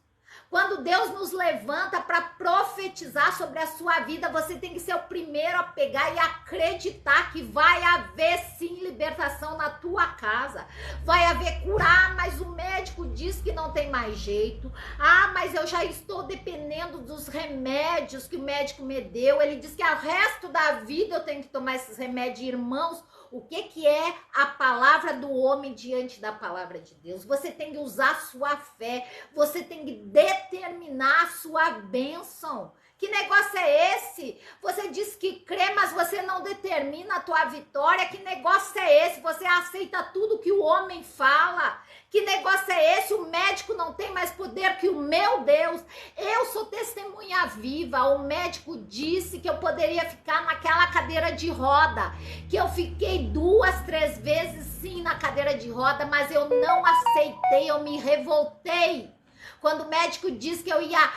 Quando Deus nos levanta para profetizar sobre a sua vida, você tem que ser o primeiro a pegar e acreditar que vai haver sim libertação na tua casa. Vai haver curar, mas o médico diz que não tem mais jeito. Ah, mas eu já estou dependendo dos remédios que o médico me deu. Ele diz que o resto da vida eu tenho que tomar esses remédios. Irmãos, o que é a palavra do homem diante da palavra de Deus? Você tem que usar a sua fé, você tem que determinar a sua bênção. Que negócio é esse? Você diz que crê, mas você não determina a tua vitória. Que negócio é esse? Você aceita tudo que o homem fala. Que negócio é esse? O médico não tem mais poder que o meu Deus. Eu sou testemunha viva. O médico disse que eu poderia ficar naquela cadeira de roda, que eu fiquei 2, 3 vezes sim na cadeira de roda, mas eu não aceitei, eu me revoltei. Quando o médico disse que eu ia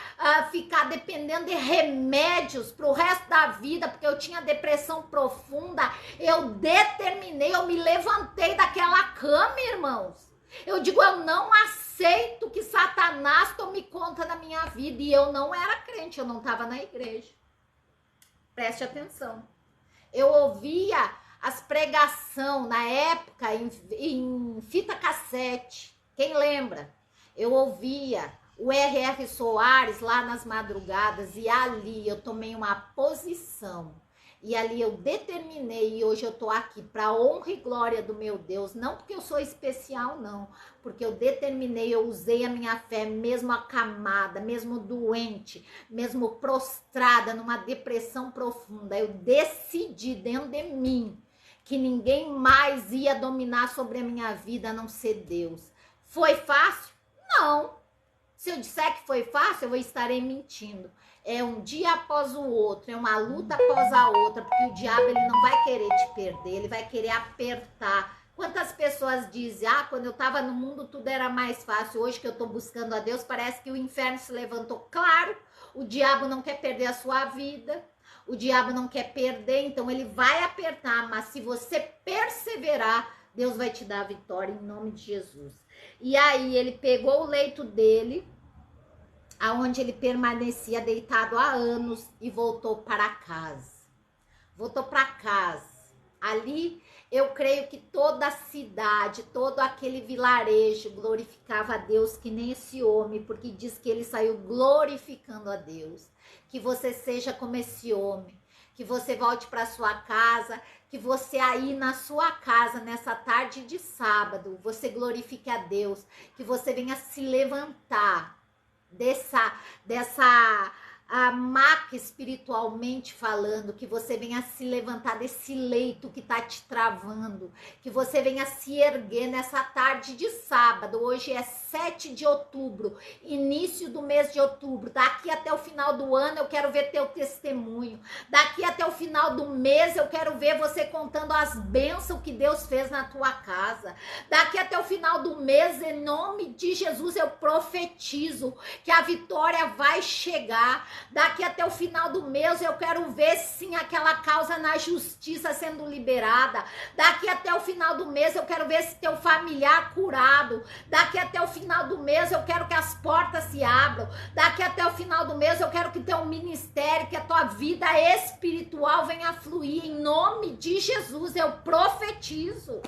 ficar dependendo de remédios pro resto da vida, porque eu tinha depressão profunda, eu determinei, eu me levantei daquela cama, irmãos. Eu digo, eu não aceito que Satanás tome conta da minha vida. E eu não era crente, eu não estava na igreja. Preste atenção. Eu ouvia as pregação na época em fita cassete. Quem lembra? Eu ouvia o R.R. Soares lá nas madrugadas e ali eu tomei uma posição. E ali eu determinei e hoje eu tô aqui para honra e glória do meu Deus, não porque eu sou especial não, porque eu determinei, eu usei a minha fé mesmo acamada, mesmo doente, mesmo prostrada numa depressão profunda, eu decidi dentro de mim que ninguém mais ia dominar sobre a minha vida a não ser Deus. Foi fácil? Não. Se eu disser que foi fácil, eu estarei mentindo. É um dia após o outro, é uma luta após a outra, porque o diabo ele não vai querer te perder, ele vai querer apertar. Quantas pessoas dizem, quando eu estava no mundo tudo era mais fácil, hoje que eu estou buscando a Deus, parece que o inferno se levantou. Claro, o diabo não quer perder a sua vida, o diabo não quer perder, então ele vai apertar, mas se você perseverar, Deus vai te dar a vitória em nome de Jesus. E aí ele pegou o leito dele, aonde ele permanecia deitado há anos e voltou para casa. Voltou para casa. Ali eu creio que toda a cidade, todo aquele vilarejo glorificava a Deus que nem esse homem, porque diz que ele saiu glorificando a Deus. Que você seja como esse homem, que você volte para sua casa, que você aí na sua casa, nessa tarde de sábado, você glorifique a Deus, que você venha se levantar dessa maca espiritualmente falando, que você venha se levantar desse leito que tá te travando, que você venha se erguer nessa tarde de sábado. Hoje é 7 de outubro, início do mês de outubro. Daqui até o final do ano eu quero ver teu testemunho. Daqui até o final do mês eu quero ver você contando as bênçãos que Deus fez na tua casa. Daqui até o final do mês, em nome de Jesus, eu profetizo que a vitória vai chegar. Daqui até o final do mês eu quero ver sim aquela causa na justiça sendo liberada. Daqui até o final do mês eu quero ver esse teu familiar curado. Daqui até o final do mês eu quero que as portas se abram. Daqui até o final do mês eu quero que teu ministério, que a tua vida espiritual venha fluir. Em nome de Jesus eu profetizo.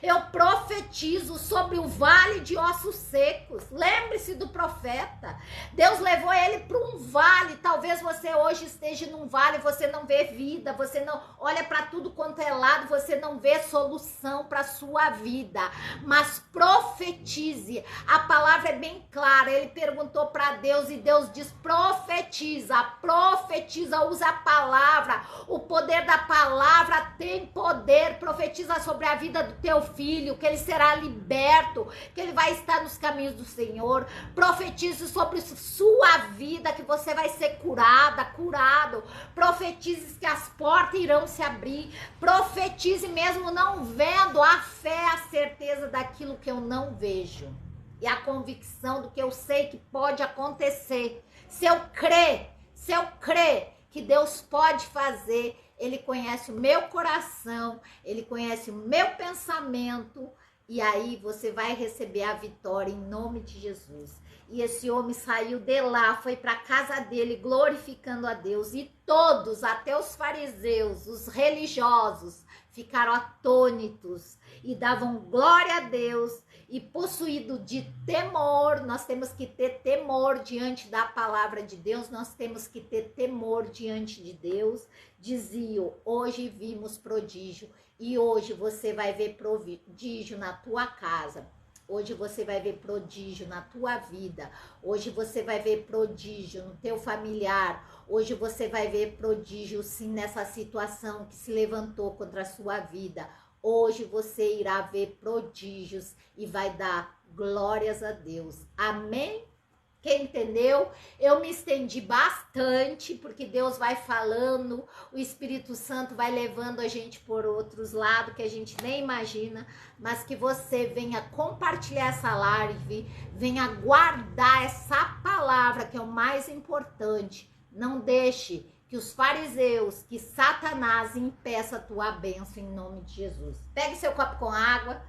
Eu profetizo sobre o vale de ossos secos. Lembre-se do profeta. Deus levou ele para um vale. Talvez você hoje esteja num vale, você não vê vida, você não olha para tudo quanto é lado, você não vê solução para sua vida. Mas profetize. A palavra é bem clara. Ele perguntou para Deus e Deus diz: profetiza, profetiza, usa a palavra. O poder da palavra tem poder. Profetiza sobre a vida do teu filho, que ele será liberto, que ele vai estar nos caminhos do Senhor. Profetize sobre sua vida, que você vai ser curada, curado. Profetize que as portas irão se abrir. Profetize mesmo não vendo, a fé, a certeza daquilo que eu não vejo. E a convicção do que eu sei que pode acontecer. Se eu crer que Deus pode fazer, Ele conhece o meu coração, Ele conhece o meu pensamento, e aí você vai receber a vitória em nome de Jesus. E esse homem saiu de lá, foi para a casa dele glorificando a Deus, e todos, até os fariseus, os religiosos, ficaram atônitos e davam glória a Deus. E possuído de temor, nós temos que ter temor diante da palavra de Deus, nós temos que ter temor diante de Deus. Diziam: hoje vimos prodígio, e hoje você vai ver prodígio na tua casa. Hoje você vai ver prodígio na tua vida. Hoje você vai ver prodígio no teu familiar. Hoje você vai ver prodígio sim nessa situação que se levantou contra a sua vida. Hoje você irá ver prodígios e vai dar Glórias a Deus. Amém? Quem entendeu? Eu me estendi bastante, porque Deus vai falando, o Espírito Santo vai levando a gente por outros lados que a gente nem imagina, mas que você venha compartilhar essa live, venha guardar essa palavra que é o mais importante. Não deixe que os fariseus, que Satanás impeça a tua bênção em nome de Jesus. Pegue seu copo com água,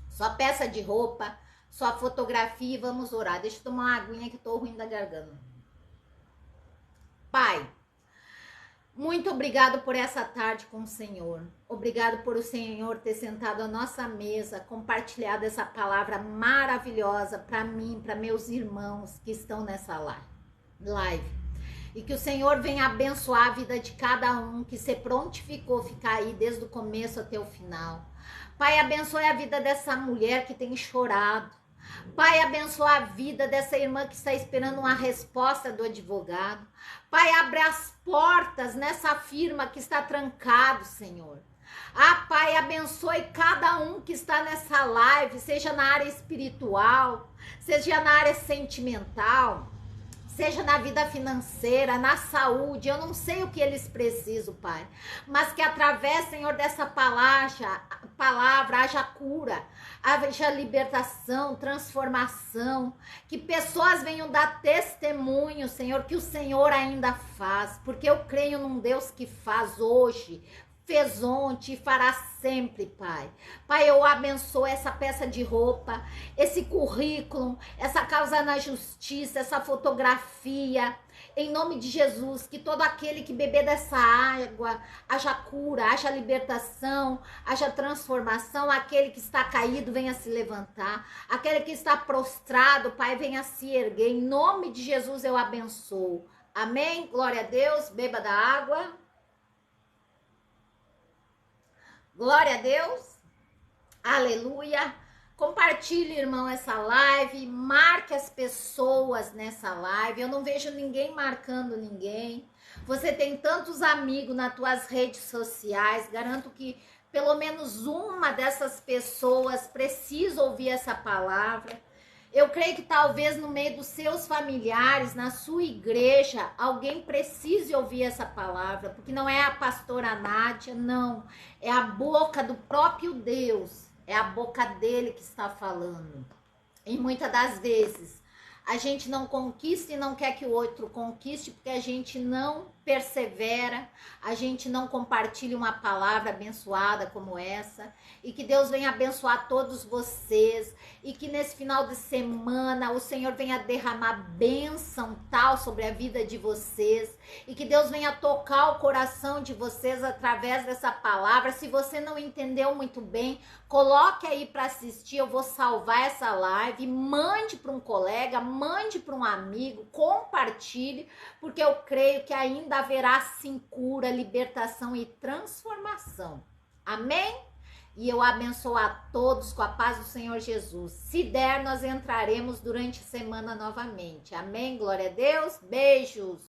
sua peça de roupa, sua fotografia e vamos orar. Deixa eu tomar uma aguinha que tô ruim da garganta. Pai, muito obrigado por essa tarde com o Senhor. Obrigado por o Senhor ter sentado à nossa mesa, compartilhado essa palavra maravilhosa para mim, para meus irmãos que estão nessa live. E que o Senhor venha abençoar a vida de cada um que se prontificou ficar aí desde o começo até o final. Pai, abençoe a vida dessa mulher que tem chorado. Pai, abençoa a vida dessa irmã que está esperando uma resposta do advogado. Pai, abre as portas nessa firma que está trancado, Senhor. Ah, Pai, abençoe cada um que está nessa live, seja na área espiritual, seja na área sentimental, seja na vida financeira, na saúde, eu não sei o que eles precisam, Pai, mas que através, Senhor, dessa palavra haja cura, haja libertação, transformação, que pessoas venham dar testemunho, Senhor, que o Senhor ainda faz, porque eu creio num Deus que faz hoje, fez ontem e fará sempre, Pai. Pai, eu abençoo essa peça de roupa, esse currículo, essa causa na justiça, essa fotografia, em nome de Jesus, que todo aquele que beber dessa água, haja cura, haja libertação, haja transformação, aquele que está caído venha se levantar, aquele que está prostrado, Pai, venha se erguer, em nome de Jesus eu abençoo. Amém? Glória a Deus, beba da água. Glória a Deus, aleluia. Compartilhe, irmão, essa live, marque as pessoas nessa live. Eu não vejo ninguém marcando ninguém. Você tem tantos amigos nas tuas redes sociais, garanto que pelo menos uma dessas pessoas precisa ouvir essa palavra. Eu creio que talvez no meio dos seus familiares, na sua igreja, alguém precise ouvir essa palavra, porque não é a pastora Nádia, não. É a boca do próprio Deus, é a boca dele que está falando. E muitas das vezes a gente não conquista e não quer que o outro conquiste, porque a gente não persevera, a gente não compartilha uma palavra abençoada como essa, e que Deus venha abençoar todos vocês, e que nesse final de semana o Senhor venha derramar bênção tal sobre a vida de vocês, e que Deus venha tocar o coração de vocês através dessa palavra. Se você não entendeu muito bem, coloque aí para assistir, eu vou salvar essa live, mande para um colega, mande para um amigo, compartilhe, porque eu creio que ainda haverá sim cura, libertação e transformação. Amém? E eu abençoo a todos com a paz do Senhor Jesus. Se der, nós entraremos durante a semana novamente. Amém? Glória a Deus. Beijos.